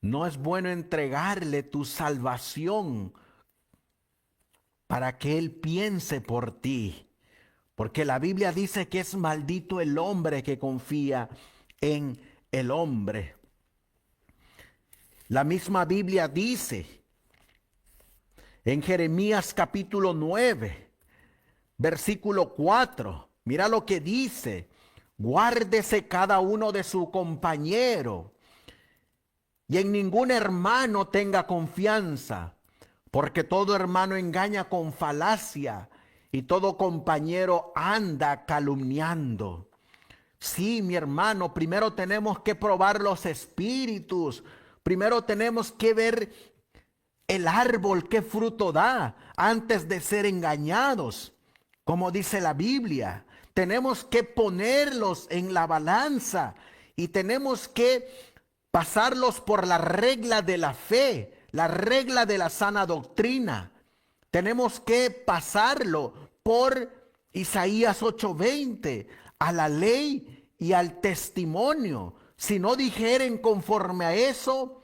Speaker 1: no es bueno entregarle tu salvación para que él piense por ti. Porque la Biblia dice que es maldito el hombre que confía en el hombre. La misma Biblia dice en Jeremías capítulo 9, versículo 4, mira lo que dice: guárdese cada uno de su compañero y en ningún hermano tenga confianza, porque todo hermano engaña con falacia y todo compañero anda calumniando. Sí, mi hermano, primero tenemos que probar los espíritus. Primero tenemos que ver el árbol, qué fruto da, antes de ser engañados. Como dice la Biblia, tenemos que ponerlos en la balanza y tenemos que pasarlos por la regla de la fe, la regla de la sana doctrina. Tenemos que pasarlo por Isaías 8:20, a la ley y al testimonio. Si no dijeren conforme a eso,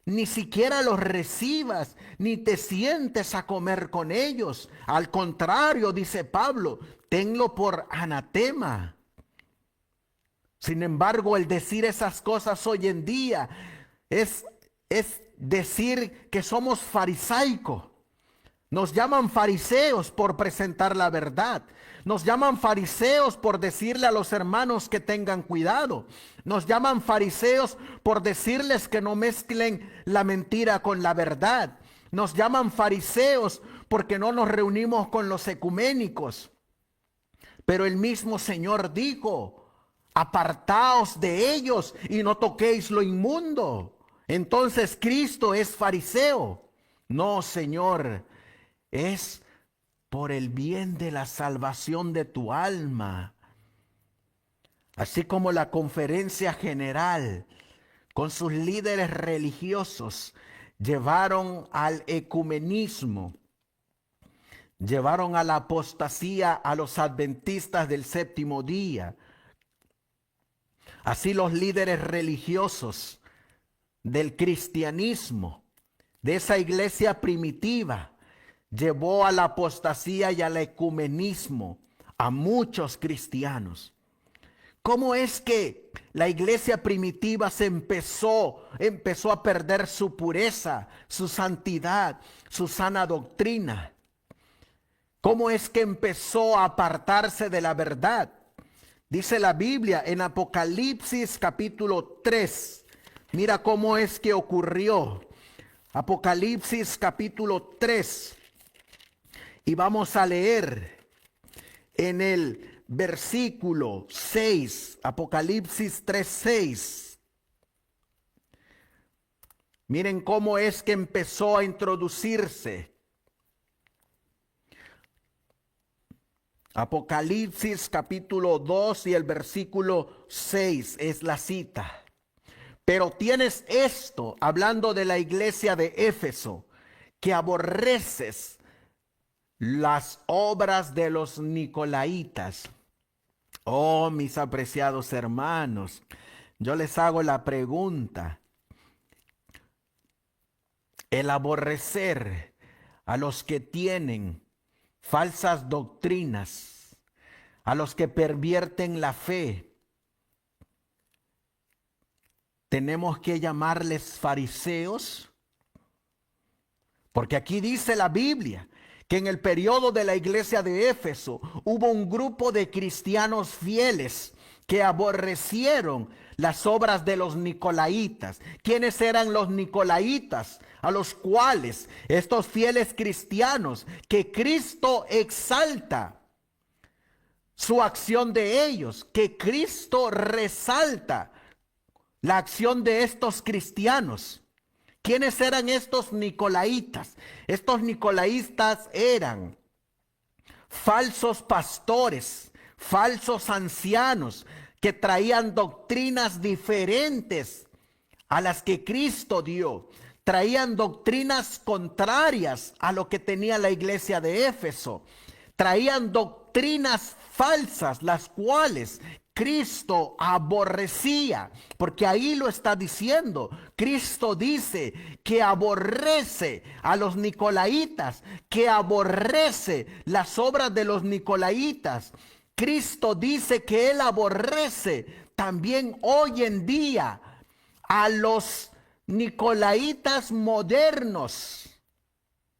Speaker 1: ni siquiera los recibas, ni te sientes a comer con ellos. Al contrario, dice Pablo, tenlo por anatema. Sin embargo, el decir esas cosas hoy en día es decir que somos farisaicos. Nos llaman fariseos por presentar la verdad. Nos llaman fariseos por decirle a los hermanos que tengan cuidado. Nos llaman fariseos por decirles que no mezclen la mentira con la verdad. Nos llaman fariseos porque no nos reunimos con los ecuménicos. Pero el mismo Señor dijo: apartaos de ellos y no toquéis lo inmundo. Entonces, ¿Cristo es fariseo? No, Señor, es por el bien de la salvación de tu alma. Así como la conferencia general con sus líderes religiosos llevaron al ecumenismo, llevaron a la apostasía a los adventistas del séptimo día. Así los líderes religiosos del cristianismo, de esa iglesia primitiva, llevó a la apostasía y al ecumenismo a muchos cristianos. ¿Cómo es que la iglesia primitiva empezó a perder su pureza, su santidad, su sana doctrina? ¿Cómo es que empezó a apartarse de la verdad? Dice la Biblia en Apocalipsis capítulo 3. Mira cómo es que ocurrió. Apocalipsis capítulo 3. Y vamos a leer en el versículo 6, Apocalipsis 3:6. Miren cómo es que empezó a introducirse. Apocalipsis capítulo 2 y el versículo 6 es la cita. Pero tienes esto, hablando de la iglesia de Éfeso, que aborreces las obras de los nicolaítas. Oh, mis apreciados hermanos, yo les hago la pregunta. El aborrecer a los que tienen falsas doctrinas, a los que pervierten la fe, ¿tenemos que llamarles fariseos? Porque aquí dice la Biblia que en el periodo de la iglesia de Éfeso hubo un grupo de cristianos fieles que aborrecieron las obras de los nicolaítas. ¿Quiénes eran los nicolaítas? A los cuales estos fieles cristianos que Cristo exalta su acción de ellos, que Cristo resalta la acción de estos cristianos. ¿Quiénes eran estos nicolaítas? Estos nicolaítas eran falsos pastores, falsos ancianos que traían doctrinas diferentes a las que Cristo dio. Traían doctrinas contrarias a lo que tenía la iglesia de Éfeso. Traían doctrinas falsas, las cuales Cristo aborrecía, porque ahí lo está diciendo. Cristo dice que aborrece a los nicolaítas, que aborrece las obras de los nicolaítas. Cristo dice que Él aborrece también hoy en día a los nicolaítas modernos.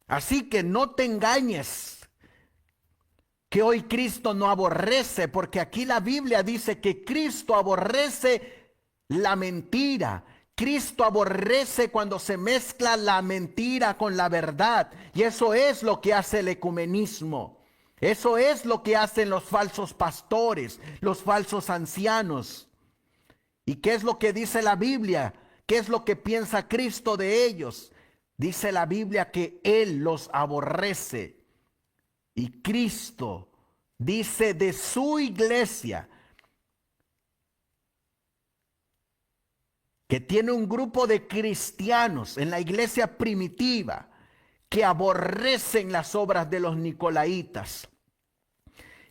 Speaker 1: Así que no te engañes que hoy Cristo no aborrece, porque aquí la Biblia dice que Cristo aborrece la mentira. Cristo aborrece cuando se mezcla la mentira con la verdad. Y eso es lo que hace el ecumenismo. Eso es lo que hacen los falsos pastores, los falsos ancianos. ¿Y qué es lo que dice la Biblia? ¿Qué es lo que piensa Cristo de ellos? Dice la Biblia que Él los aborrece. Y Cristo dice de su iglesia que tiene un grupo de cristianos en la iglesia primitiva que aborrecen las obras de los nicolaítas.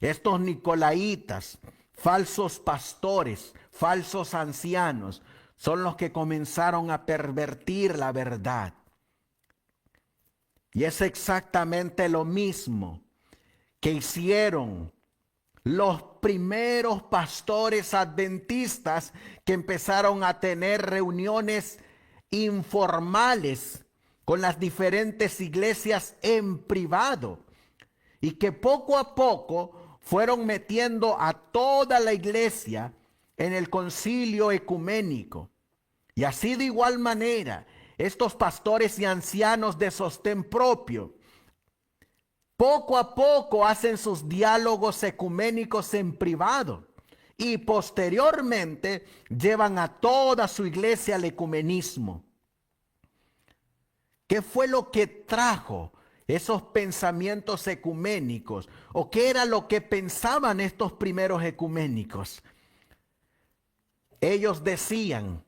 Speaker 1: Estos nicolaítas, falsos pastores, falsos ancianos, son los que comenzaron a pervertir la verdad. Y es exactamente lo mismo que hicieron los primeros pastores adventistas que empezaron a tener reuniones informales con las diferentes iglesias en privado y que poco a poco fueron metiendo a toda la iglesia en el concilio ecuménico. Y así de igual manera, estos pastores y ancianos de sostén propio, poco a poco hacen sus diálogos ecuménicos en privado y posteriormente llevan a toda su iglesia al ecumenismo. ¿Qué fue lo que trajo esos pensamientos ecuménicos? ¿O qué era lo que pensaban estos primeros ecuménicos? Ellos decían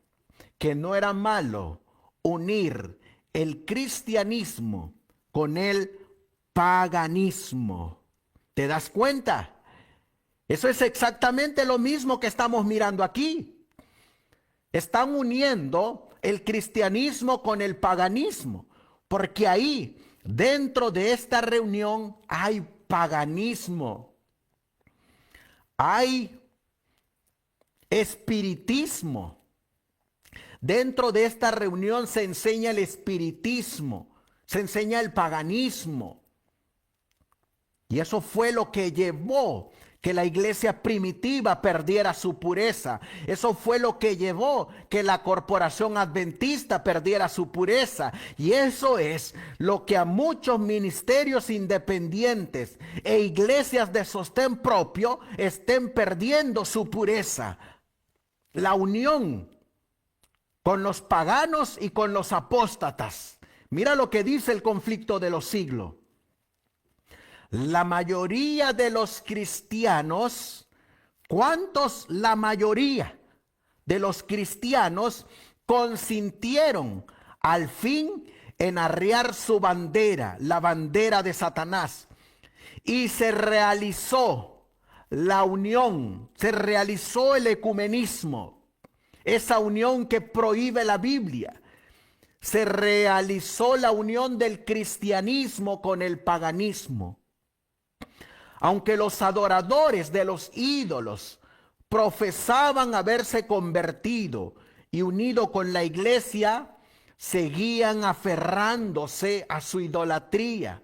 Speaker 1: que no era malo unir el cristianismo con el paganismo. ¿Te das cuenta? Eso es exactamente lo mismo que estamos mirando aquí. Están uniendo el cristianismo con el paganismo, porque ahí, dentro de esta reunión, hay paganismo, hay espiritismo. Dentro de esta reunión se enseña el espiritismo, se enseña el paganismo. Y eso fue lo que llevó que la iglesia primitiva perdiera su pureza. Eso fue lo que llevó que la corporación adventista perdiera su pureza. Y eso es lo que a muchos ministerios independientes e iglesias de sostén propio estén perdiendo su pureza. La unión con los paganos y con los apóstatas. Mira lo que dice el conflicto de los siglos. La mayoría de los cristianos, ¿cuántos? La mayoría de los cristianos consintieron al fin en arriar su bandera, la bandera de Satanás, y se realizó la unión, se realizó el ecumenismo, esa unión que prohíbe la Biblia. Se realizó la unión del cristianismo con el paganismo. Aunque los adoradores de los ídolos profesaban haberse convertido y unido con la iglesia, seguían aferrándose a su idolatría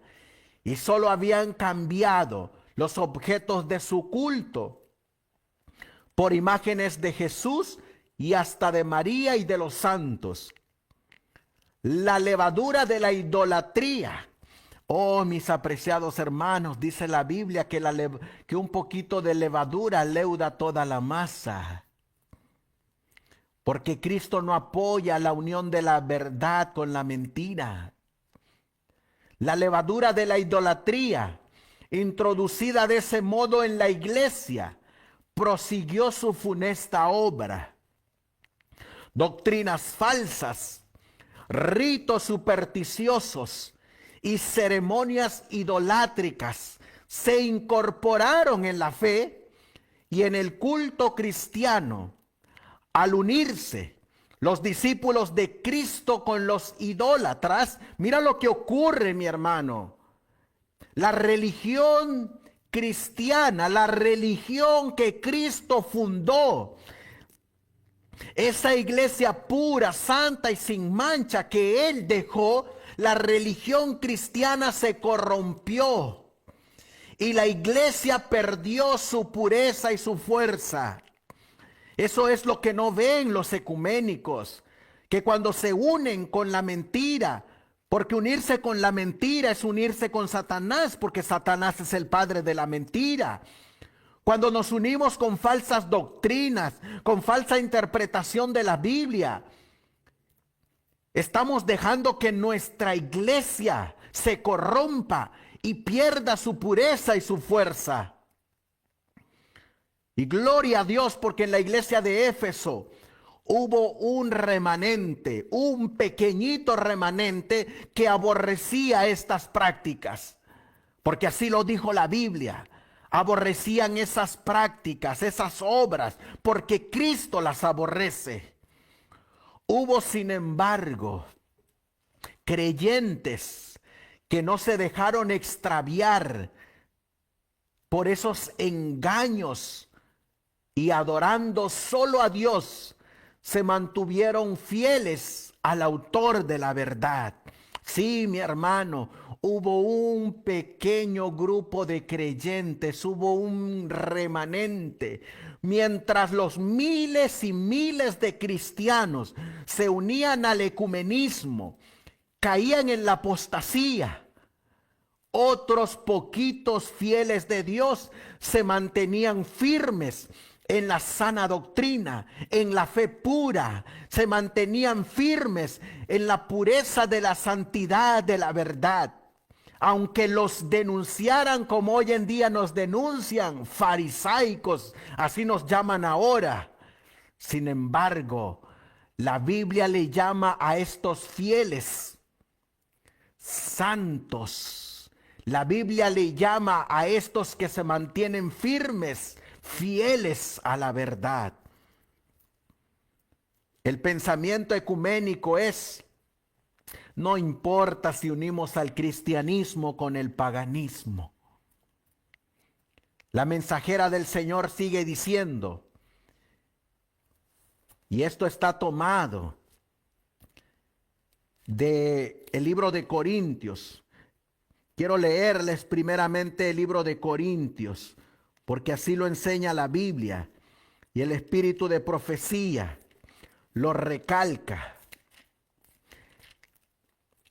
Speaker 1: y solo habían cambiado los objetos de su culto por imágenes de Jesús y hasta de María y de los santos. La levadura de la idolatría. Oh, mis apreciados hermanos, dice la Biblia que un poquito de levadura leuda toda la masa. Porque Cristo no apoya la unión de la verdad con la mentira. La levadura de la idolatría, introducida de ese modo en la iglesia, prosiguió su funesta obra. Doctrinas falsas, ritos supersticiosos y ceremonias idolátricas se incorporaron en la fe y en el culto cristiano. Al unirse los discípulos de Cristo con los idólatras, mira lo que ocurre, mi hermano. La religión cristiana, la religión que Cristo fundó, esa iglesia pura, santa y sin mancha que Él dejó, la religión cristiana se corrompió y la iglesia perdió su pureza y su fuerza. Eso es lo que no ven los ecuménicos, que cuando se unen con la mentira, porque unirse con la mentira es unirse con Satanás, porque Satanás es el padre de la mentira. Cuando nos unimos con falsas doctrinas, con falsa interpretación de la Biblia, estamos dejando que nuestra iglesia se corrompa y pierda su pureza y su fuerza. Y gloria a Dios, porque en la iglesia de Éfeso hubo un remanente, un pequeñito remanente que aborrecía estas prácticas. Porque así lo dijo la Biblia. Aborrecían esas prácticas, esas obras, porque Cristo las aborrece. Hubo, sin embargo, creyentes que no se dejaron extraviar por esos engaños y adorando solo a Dios, se mantuvieron fieles al autor de la verdad. Sí, mi hermano, hubo un pequeño grupo de creyentes, hubo un remanente, mientras los miles y miles de cristianos se unían al ecumenismo, caían en la apostasía. Otros poquitos fieles de Dios se mantenían firmes en la sana doctrina, en la fe pura, se mantenían firmes en la pureza de la santidad de la verdad. Aunque los denunciaran como hoy en día nos denuncian, farisaicos, así nos llaman ahora. Sin embargo, la Biblia le llama a estos fieles santos. La Biblia le llama a estos que se mantienen firmes, fieles a la verdad. El pensamiento ecuménico es: no importa si unimos al cristianismo con el paganismo. La mensajera del Señor sigue diciendo, y esto está tomado del libro de Corintios. Quiero leerles primeramente el libro de Corintios, porque así lo enseña la Biblia, y el espíritu de profecía lo recalca.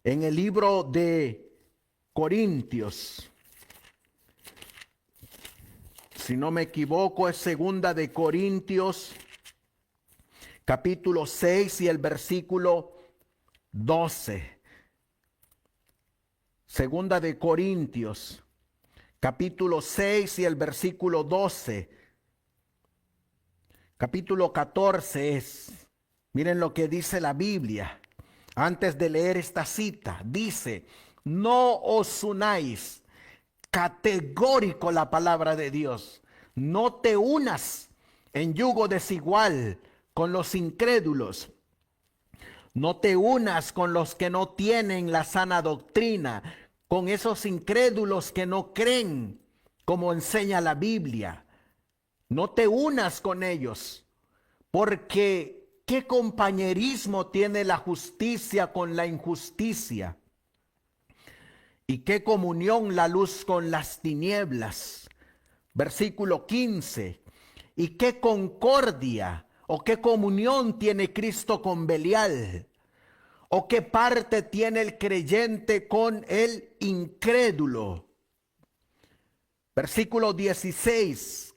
Speaker 1: En el libro de Corintios, si no me equivoco, es segunda de Corintios, capítulo 6 y el versículo 12. Segunda de Corintios, capítulo 6 y el versículo 12. Capítulo 14 es, miren lo que dice la Biblia. Antes de leer esta cita, dice: no os unáis. Categórico la palabra de Dios. No te unas en yugo desigual con los incrédulos. No te unas con los que no tienen la sana doctrina, con esos incrédulos que no creen como enseña la Biblia. No te unas con ellos, porque ¿qué compañerismo tiene la justicia con la injusticia? ¿Y qué comunión la luz con las tinieblas? Versículo 15. ¿Y qué concordia o qué comunión tiene Cristo con Belial? ¿O qué parte tiene el creyente con el incrédulo? Versículo 16.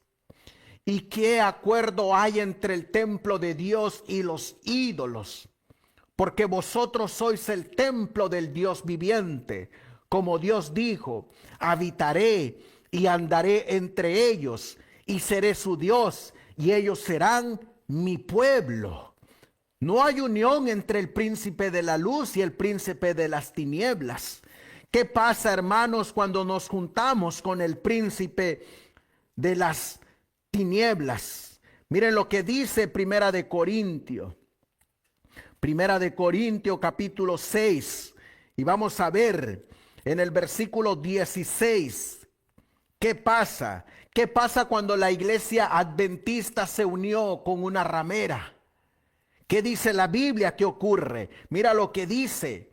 Speaker 1: ¿Y qué acuerdo hay entre el templo de Dios y los ídolos? Porque vosotros sois el templo del Dios viviente. Como Dios dijo: habitaré y andaré entre ellos, y seré su Dios, y ellos serán mi pueblo. No hay unión entre el príncipe de la luz y el príncipe de las tinieblas. ¿Qué pasa, hermanos, cuando nos juntamos con el príncipe de las tinieblas? Miren lo que dice Primera de Corintios. Primera de Corintios capítulo 6. Y vamos a ver en el versículo 16. ¿Qué pasa? ¿Qué pasa cuando la iglesia adventista se unió con una ramera? ¿Qué dice la Biblia que ocurre? Mira lo que dice: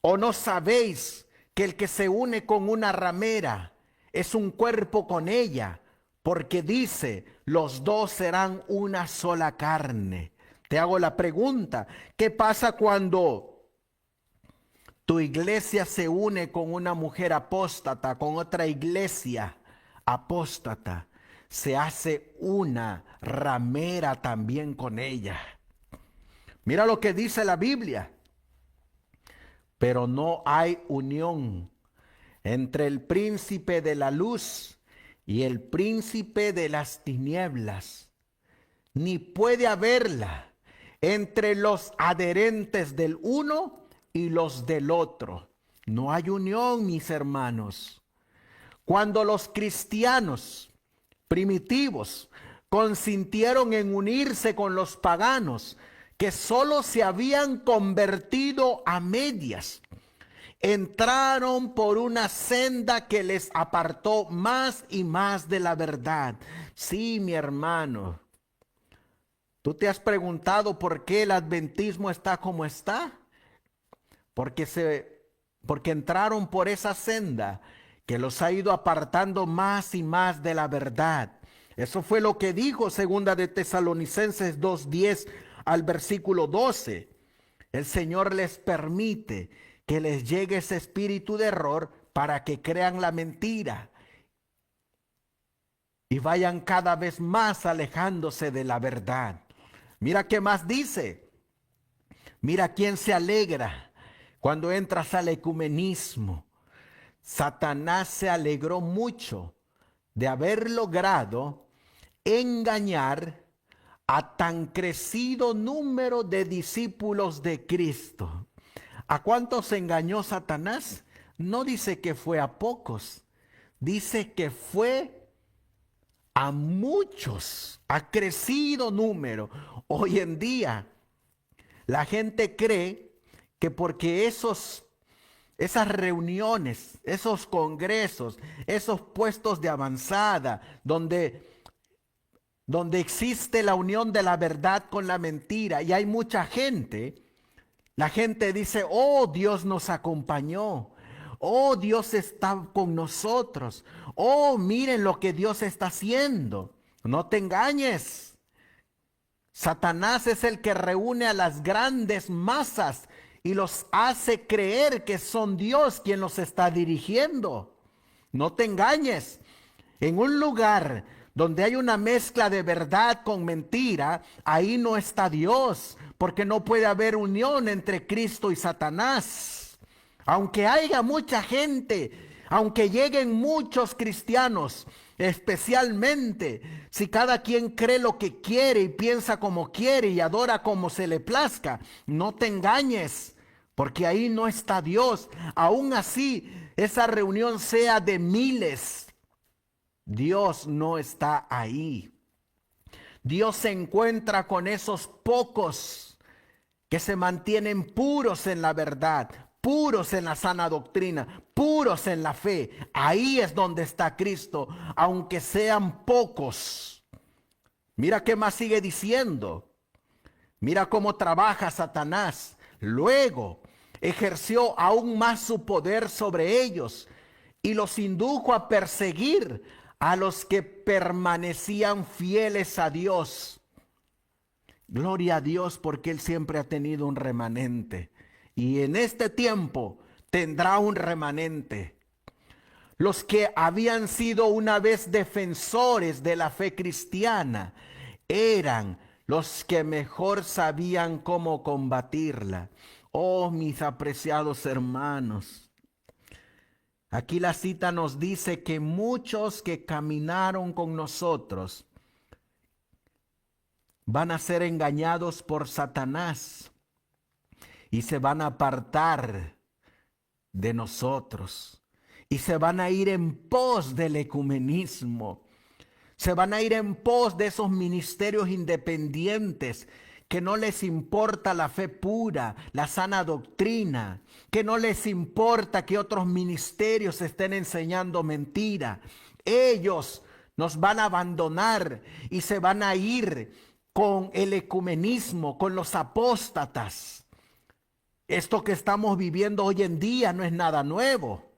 Speaker 1: ¿o no sabéis que el que se une con una ramera es un cuerpo con ella? Porque dice: los dos serán una sola carne. Te hago la pregunta: ¿qué pasa cuando tu iglesia se une con una mujer apóstata, con otra iglesia apóstata? Se hace una ramera también con ella. Mira lo que dice la Biblia. Pero no hay unión entre el príncipe de la luz y el príncipe de las tinieblas, ni puede haberla entre los adherentes del uno y los del otro. No hay unión, mis hermanos. Cuando los cristianos primitivos consintieron en unirse con los paganos, que solo se habían convertido a medias, entraron por una senda que les apartó más y más de la verdad. Sí, mi hermano, ¿tú te has preguntado por qué el adventismo está como está? Porque se porque entraron por esa senda que los ha ido apartando más y más de la verdad. Eso fue lo que dijo segunda de Tesalonicenses 2:10 al versículo 12. El Señor les permite que les llegue ese espíritu de error para que crean la mentira y vayan cada vez más alejándose de la verdad. Mira qué más dice. Mira quién se alegra cuando entras al ecumenismo. Satanás se alegró mucho de haber logrado engañar a tan crecido número de discípulos de Cristo. ¿A cuántos engañó Satanás? No dice que fue a pocos, dice que fue a muchos, a crecido número. Hoy en día la gente cree que porque esas reuniones, esos congresos, esos puestos de avanzada, donde existe la unión de la verdad con la mentira, y hay mucha gente, la gente dice, oh, Dios nos acompañó, oh, Dios está con nosotros, oh, miren lo que Dios está haciendo. No te engañes. Satanás es el que reúne a las grandes masas y los hace creer que son Dios quien los está dirigiendo. No te engañes. En un lugar donde hay una mezcla de verdad con mentira, ahí no está Dios, porque no puede haber unión entre Cristo y Satanás. Aunque haya mucha gente, aunque lleguen muchos cristianos, especialmente si cada quien cree lo que quiere y piensa como quiere y adora como se le plazca, no te engañes, porque ahí no está Dios. Aún así, esa reunión sea de miles, Dios no está ahí. Dios se encuentra con esos pocos que se mantienen puros en la verdad, puros en la sana doctrina, puros en la fe. Ahí es donde está Cristo, aunque sean pocos. Mira qué más sigue diciendo. Mira cómo trabaja Satanás. Luego ejerció aún más su poder sobre ellos y los indujo a perseguir a los que permanecían fieles a Dios. Gloria a Dios, porque Él siempre ha tenido un remanente. Y en este tiempo tendrá un remanente. Los que habían sido una vez defensores de la fe cristiana eran los que mejor sabían cómo combatirla. Oh, mis apreciados hermanos, aquí la cita nos dice que muchos que caminaron con nosotros van a ser engañados por Satanás y se van a apartar de nosotros y se van a ir en pos del ecumenismo. Se van a ir en pos de esos ministerios independientes que no les importa la fe pura, la sana doctrina, que no les importa que otros ministerios estén enseñando mentira. Ellos nos van a abandonar y se van a ir con el ecumenismo, con los apóstatas. Esto que estamos viviendo hoy en día no es nada nuevo.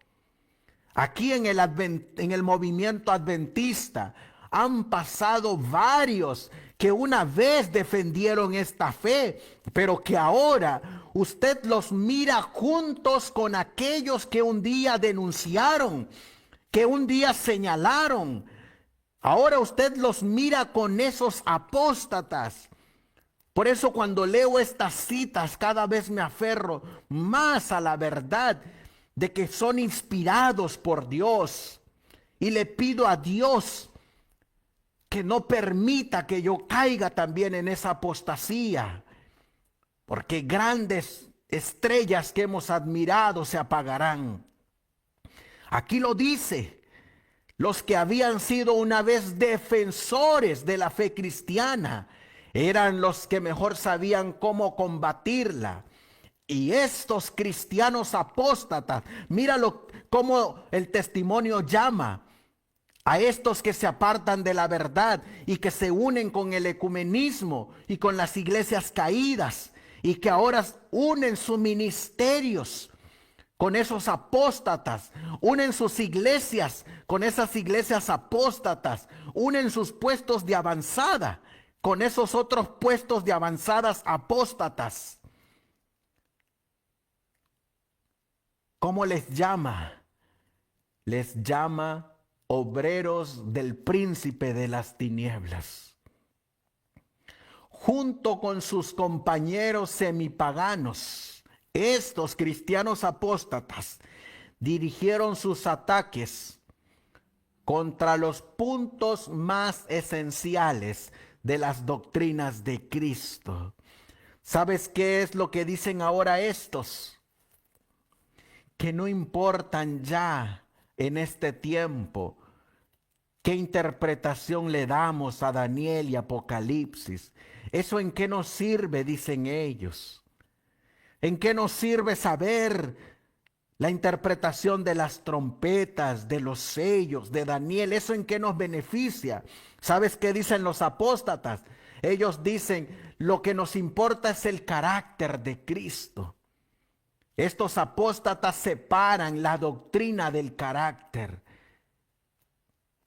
Speaker 1: Aquí en el movimiento adventista han pasado varios que una vez defendieron esta fe, pero que ahora usted los mira juntos con aquellos que un día denunciaron, que un día señalaron. Ahora usted los mira con esos apóstatas. Por eso cuando leo estas citas cada vez me aferro más a la verdad de que son inspirados por Dios. Y le pido a Dios que no permita que yo caiga también en esa apostasía, porque grandes estrellas que hemos admirado se apagarán. Aquí lo dice, los que habían sido una vez defensores de la fe cristiana eran los que mejor sabían cómo combatirla. Y estos cristianos apóstatas, míralo cómo el testimonio llama a estos que se apartan de la verdad y que se unen con el ecumenismo y con las iglesias caídas y que ahora unen sus ministerios con esos apóstatas, unen sus iglesias con esas iglesias apóstatas, unen sus puestos de avanzada con esos otros puestos de avanzadas apóstatas. ¿Cómo les llama? Les llama obreros del príncipe de las tinieblas. Junto con sus compañeros semipaganos, estos cristianos apóstatas dirigieron sus ataques contra los puntos más esenciales de las doctrinas de Cristo. ¿Sabes qué es lo que dicen ahora estos? Que no importan ya en este tiempo qué interpretación le damos a Daniel y Apocalipsis. ¿Eso en qué nos sirve? Dicen ellos. ¿En qué nos sirve saber la interpretación de las trompetas, de los sellos, de Daniel? ¿Eso en qué nos beneficia? ¿Sabes qué dicen los apóstatas? Ellos dicen, lo que nos importa es el carácter de Cristo. Estos apóstatas separan la doctrina del carácter.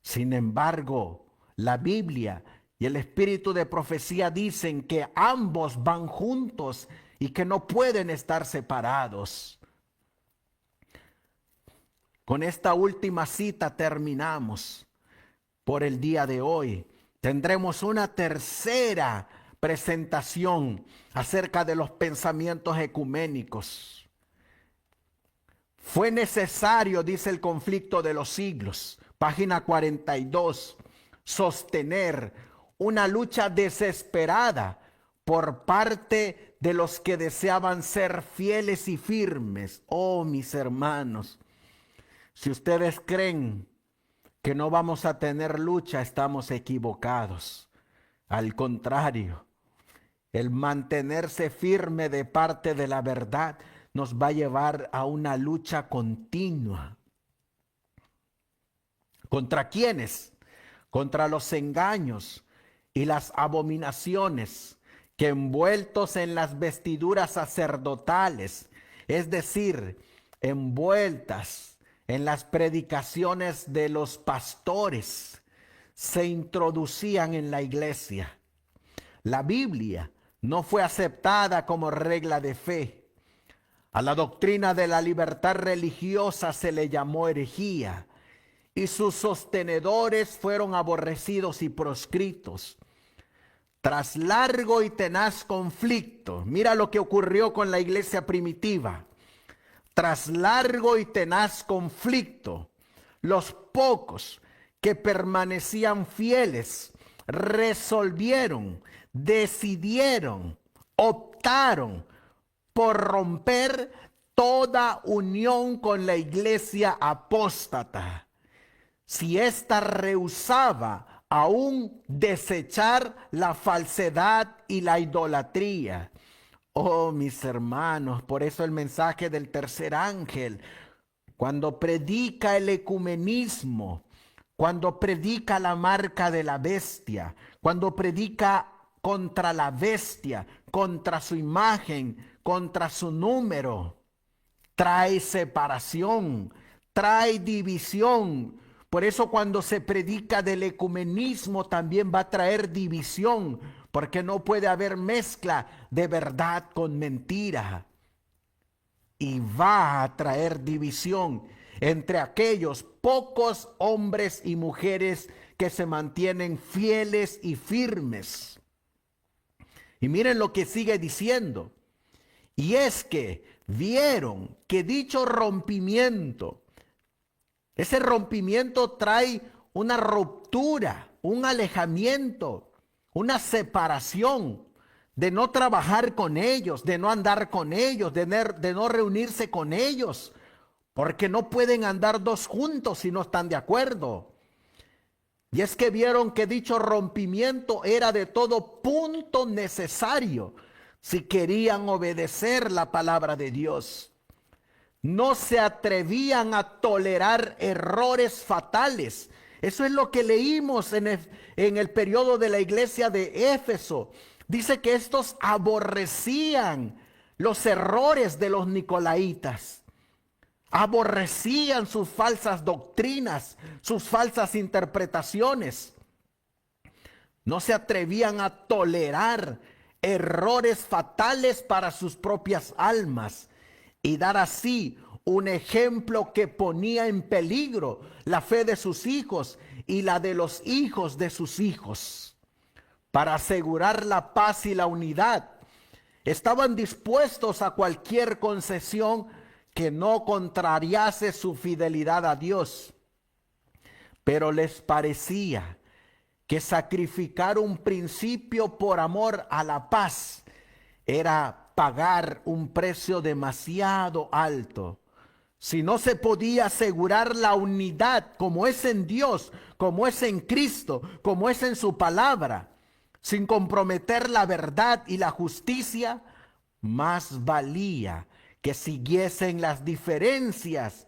Speaker 1: Sin embargo, la Biblia y el espíritu de profecía dicen que ambos van juntos y que no pueden estar separados. Con esta última cita terminamos por el día de hoy. Tendremos una tercera presentación acerca de los pensamientos ecuménicos. Fue necesario, dice el conflicto de los siglos, página 42, sostener una lucha desesperada por parte de los que deseaban ser fieles y firmes. Oh, mis hermanos, si ustedes creen que no vamos a tener lucha, estamos equivocados. Al contrario, el mantenerse firme de parte de la verdad nos va a llevar a una lucha continua. ¿Contra quiénes? Contra los engaños y las abominaciones que, envueltos en las vestiduras sacerdotales, es decir, envueltas en las predicaciones de los pastores, se introducían en la iglesia. La Biblia no fue aceptada como regla de fe. A la doctrina de la libertad religiosa se le llamó herejía, y sus sostenedores fueron aborrecidos y proscritos. Tras largo y tenaz conflicto, mira lo que ocurrió con la iglesia primitiva. Tras largo y tenaz conflicto, los pocos que permanecían fieles resolvieron, decidieron, optaron por romper toda unión con la iglesia apóstata. Si ésta rehusaba aún desechar la falsedad y la idolatría. Oh, mis hermanos, por eso el mensaje del tercer ángel, cuando predica el ecumenismo, cuando predica la marca de la bestia, cuando predica contra la bestia, contra su imagen, contra su número, trae separación, trae división. Por eso cuando se predica del ecumenismo también va a traer división, porque no puede haber mezcla de verdad con mentira. Y va a traer división entre aquellos pocos hombres y mujeres que se mantienen fieles y firmes. Y miren lo que sigue diciendo. Y es que vieron que dicho rompimiento, ese rompimiento trae una ruptura, un alejamiento, una separación, de no trabajar con ellos, de no andar con ellos, de no reunirse con ellos, porque no pueden andar dos juntos si no están de acuerdo. Y es que vieron que dicho rompimiento era de todo punto necesario si querían obedecer la palabra de Dios. No se atrevían a tolerar errores fatales. Eso es lo que leímos en el periodo de la iglesia de Éfeso. Dice que estos aborrecían los errores de los nicolaitas. aborrecían sus falsas doctrinas, sus falsas interpretaciones. No se atrevían a tolerar errores fatales para sus propias almas y dar así un ejemplo que ponía en peligro la fe de sus hijos y la de los hijos de sus hijos. Para asegurar la paz y la unidad, estaban dispuestos a cualquier concesión que no contrariase su fidelidad a Dios. Pero les parecía que sacrificar un principio por amor a la paz era pagar un precio demasiado alto. Si no se podía asegurar la unidad como es en Dios, como es en Cristo, como es en su palabra, sin comprometer la verdad y la justicia, más valía que siguiesen las diferencias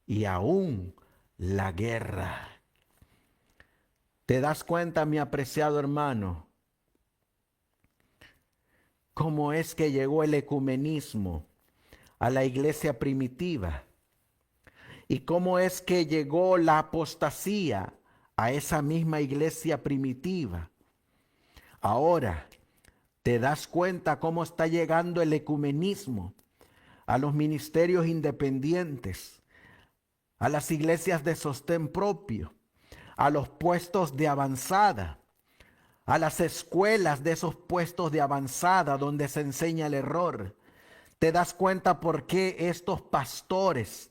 Speaker 1: y aún la guerra. ¿Te das cuenta, mi apreciado hermano, cómo es que llegó el ecumenismo a la iglesia primitiva? ¿Y cómo es que llegó la apostasía a esa misma iglesia primitiva? Ahora, ¿te das cuenta cómo está llegando el ecumenismo a los ministerios independientes, a las iglesias de sostén propio, a los puestos de avanzada, a las escuelas de esos puestos de avanzada donde se enseña el error? ¿Te das cuenta por qué estos pastores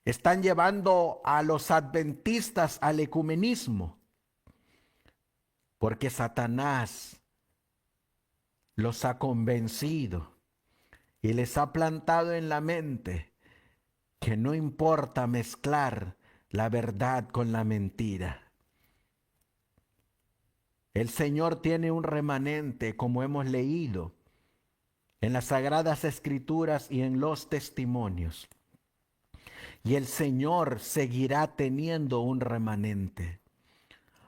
Speaker 1: están llevando a los adventistas al ecumenismo? Porque Satanás los ha convencido y les ha plantado en la mente que no importa mezclar la verdad con la mentira. El Señor tiene un remanente, como hemos leído en las Sagradas Escrituras y en los testimonios. Y el Señor seguirá teniendo un remanente.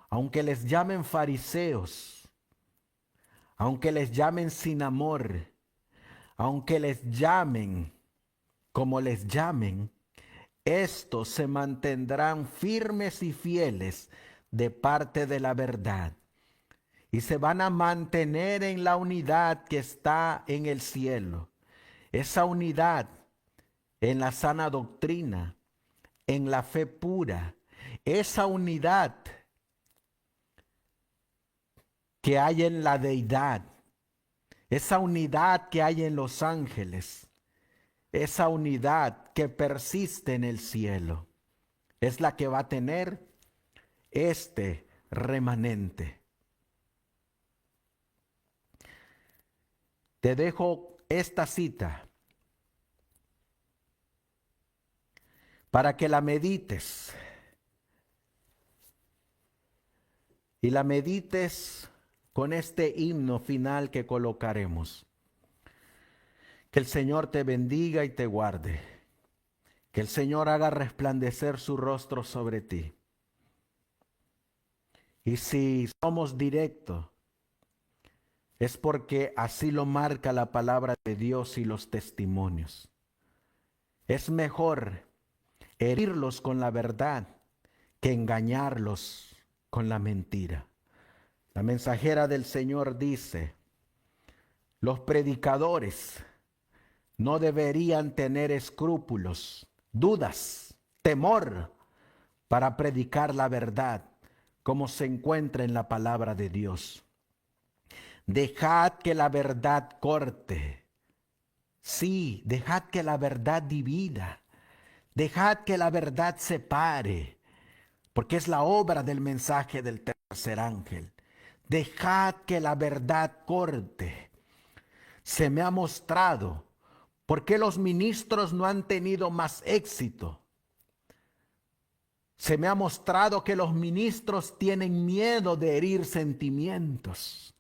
Speaker 1: Aunque les llamen fariseos, aunque les llamen sin amor, aunque les llamen como les llamen, estos se mantendrán firmes y fieles de parte de la verdad y se van a mantener en la unidad que está en el cielo. Esa unidad en la sana doctrina, en la fe pura, esa unidad que hay en la deidad, esa unidad que hay en los ángeles, esa unidad que persiste en el cielo, es la que va a tener este remanente. Te dejo esta cita para que la medites y la medites con este himno final que colocaremos. Que el Señor te bendiga y te guarde. Que el Señor haga resplandecer su rostro sobre ti. Y si somos directos, es porque así lo marca la palabra de Dios y los testimonios. Es mejor herirlos con la verdad que engañarlos con la mentira. La mensajera del Señor dice: los predicadores no deberían tener escrúpulos, dudas, temor para predicar la verdad como se encuentra en la palabra de Dios. Dejad que la verdad corte. Sí, dejad que la verdad divida. Dejad que la verdad separe, porque es la obra del mensaje del tercer ángel. Dejad que la verdad corte. Se me ha mostrado por qué los ministros no han tenido más éxito. Se me ha mostrado que los ministros tienen miedo de herir sentimientos.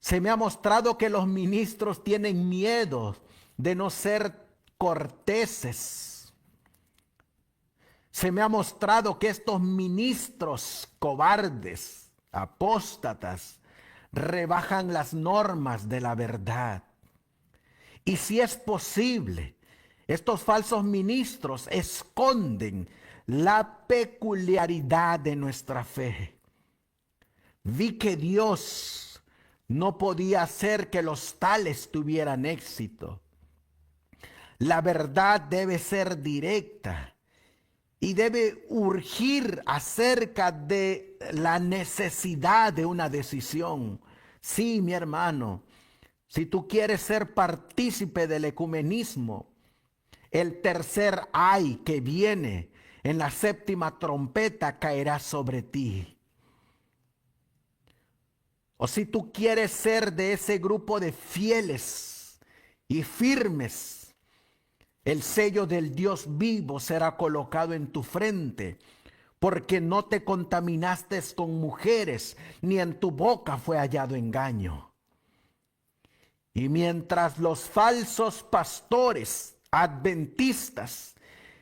Speaker 1: Se me ha mostrado que los ministros tienen miedo de no ser corteses. Se me ha mostrado que estos ministros cobardes, apóstatas, rebajan las normas de la verdad. Y si es posible, Estos falsos ministros esconden la peculiaridad de nuestra fe. Vi que Dios no podía hacer que los tales tuvieran éxito. La verdad debe ser directa y debe urgir acerca de la necesidad de una decisión. Sí, mi hermano, si tú quieres ser partícipe del ecumenismo, el tercer ay que viene en la séptima trompeta caerá sobre ti. O si tú quieres ser de ese grupo de fieles y firmes, el sello del Dios vivo será colocado en tu frente, porque no te contaminaste con mujeres, ni en tu boca fue hallado engaño. Y mientras los falsos pastores adventistas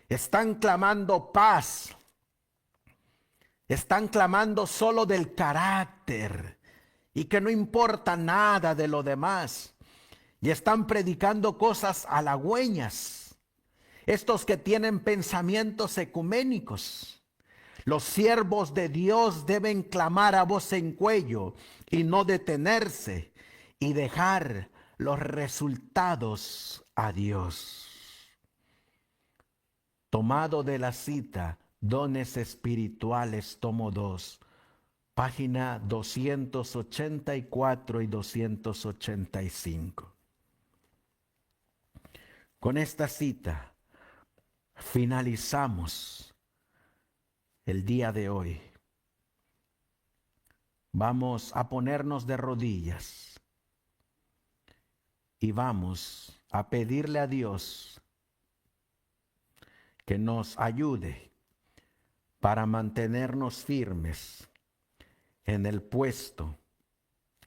Speaker 1: están clamando paz, están clamando solo del carácter y que no importa nada de lo demás, y están predicando cosas halagüeñas, estos que tienen pensamientos ecuménicos, los siervos de Dios deben clamar a voz en cuello y no detenerse y dejar los resultados a Dios. Tomado de la cita Dones Espirituales, tomo 2, página 284 y 285. Con esta cita finalizamos el día de hoy. Vamos a ponernos de rodillas y vamos a pedirle a Dios que nos ayude para mantenernos firmes en el puesto,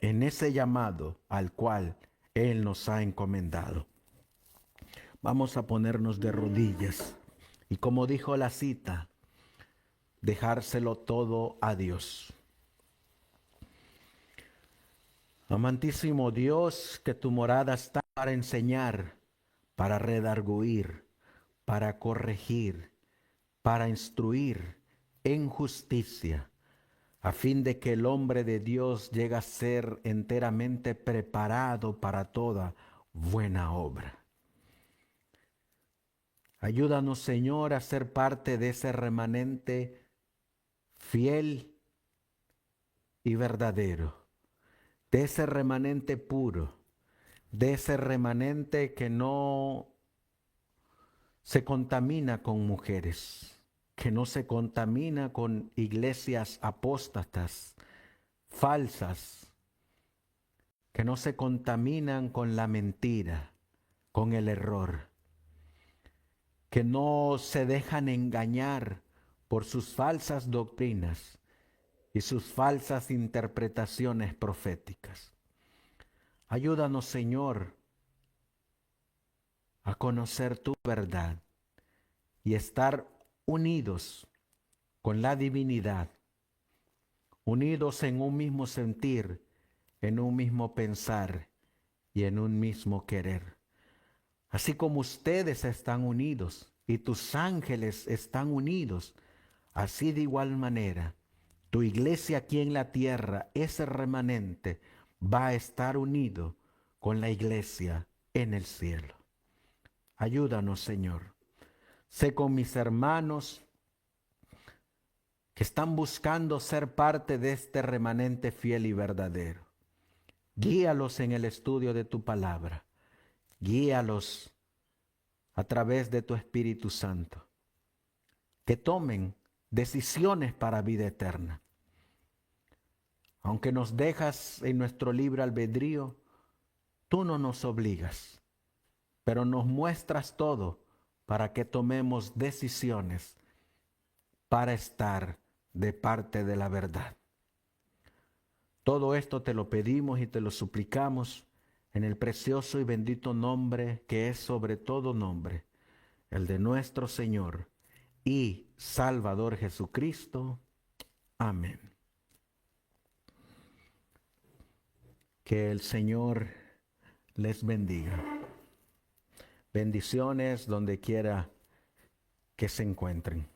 Speaker 1: en ese llamado al cual Él nos ha encomendado. Vamos a ponernos de rodillas y, como dijo la cita, dejárselo todo a Dios. Amantísimo Dios, que tu morada está para enseñar, para redarguir, para corregir, para instruir en justicia, a fin de que el hombre de Dios llegue a ser enteramente preparado para toda buena obra. Ayúdanos, Señor, a ser parte de ese remanente fiel y verdadero, de ese remanente puro, de ese remanente que no se contamina con mujeres, que no se contamina con iglesias apóstatas, falsas, que no se contaminan con la mentira, con el error, que no se dejan engañar por sus falsas doctrinas y sus falsas interpretaciones proféticas. Ayúdanos, Señor, a conocer tu verdad y estar unidos con la divinidad, unidos en un mismo sentir, en un mismo pensar y en un mismo querer. Así como ustedes están unidos y tus ángeles están unidos, así de igual manera, tu iglesia aquí en la tierra, ese remanente, va a estar unido con la iglesia en el cielo. Ayúdanos, Señor. Sé con mis hermanos que están buscando ser parte de este remanente fiel y verdadero. Guíalos en el estudio de tu palabra. Guíalos a través de tu Espíritu Santo. Que tomen decisiones para vida eterna. Aunque nos dejas en nuestro libre albedrío, tú no nos obligas, pero nos muestras todo para que tomemos decisiones para estar de parte de la verdad. Todo esto te lo pedimos y te lo suplicamos en el precioso y bendito nombre que es sobre todo nombre, el de nuestro Señor y Salvador Jesucristo. Amén. Que el Señor les bendiga. Bendiciones donde quiera que se encuentren.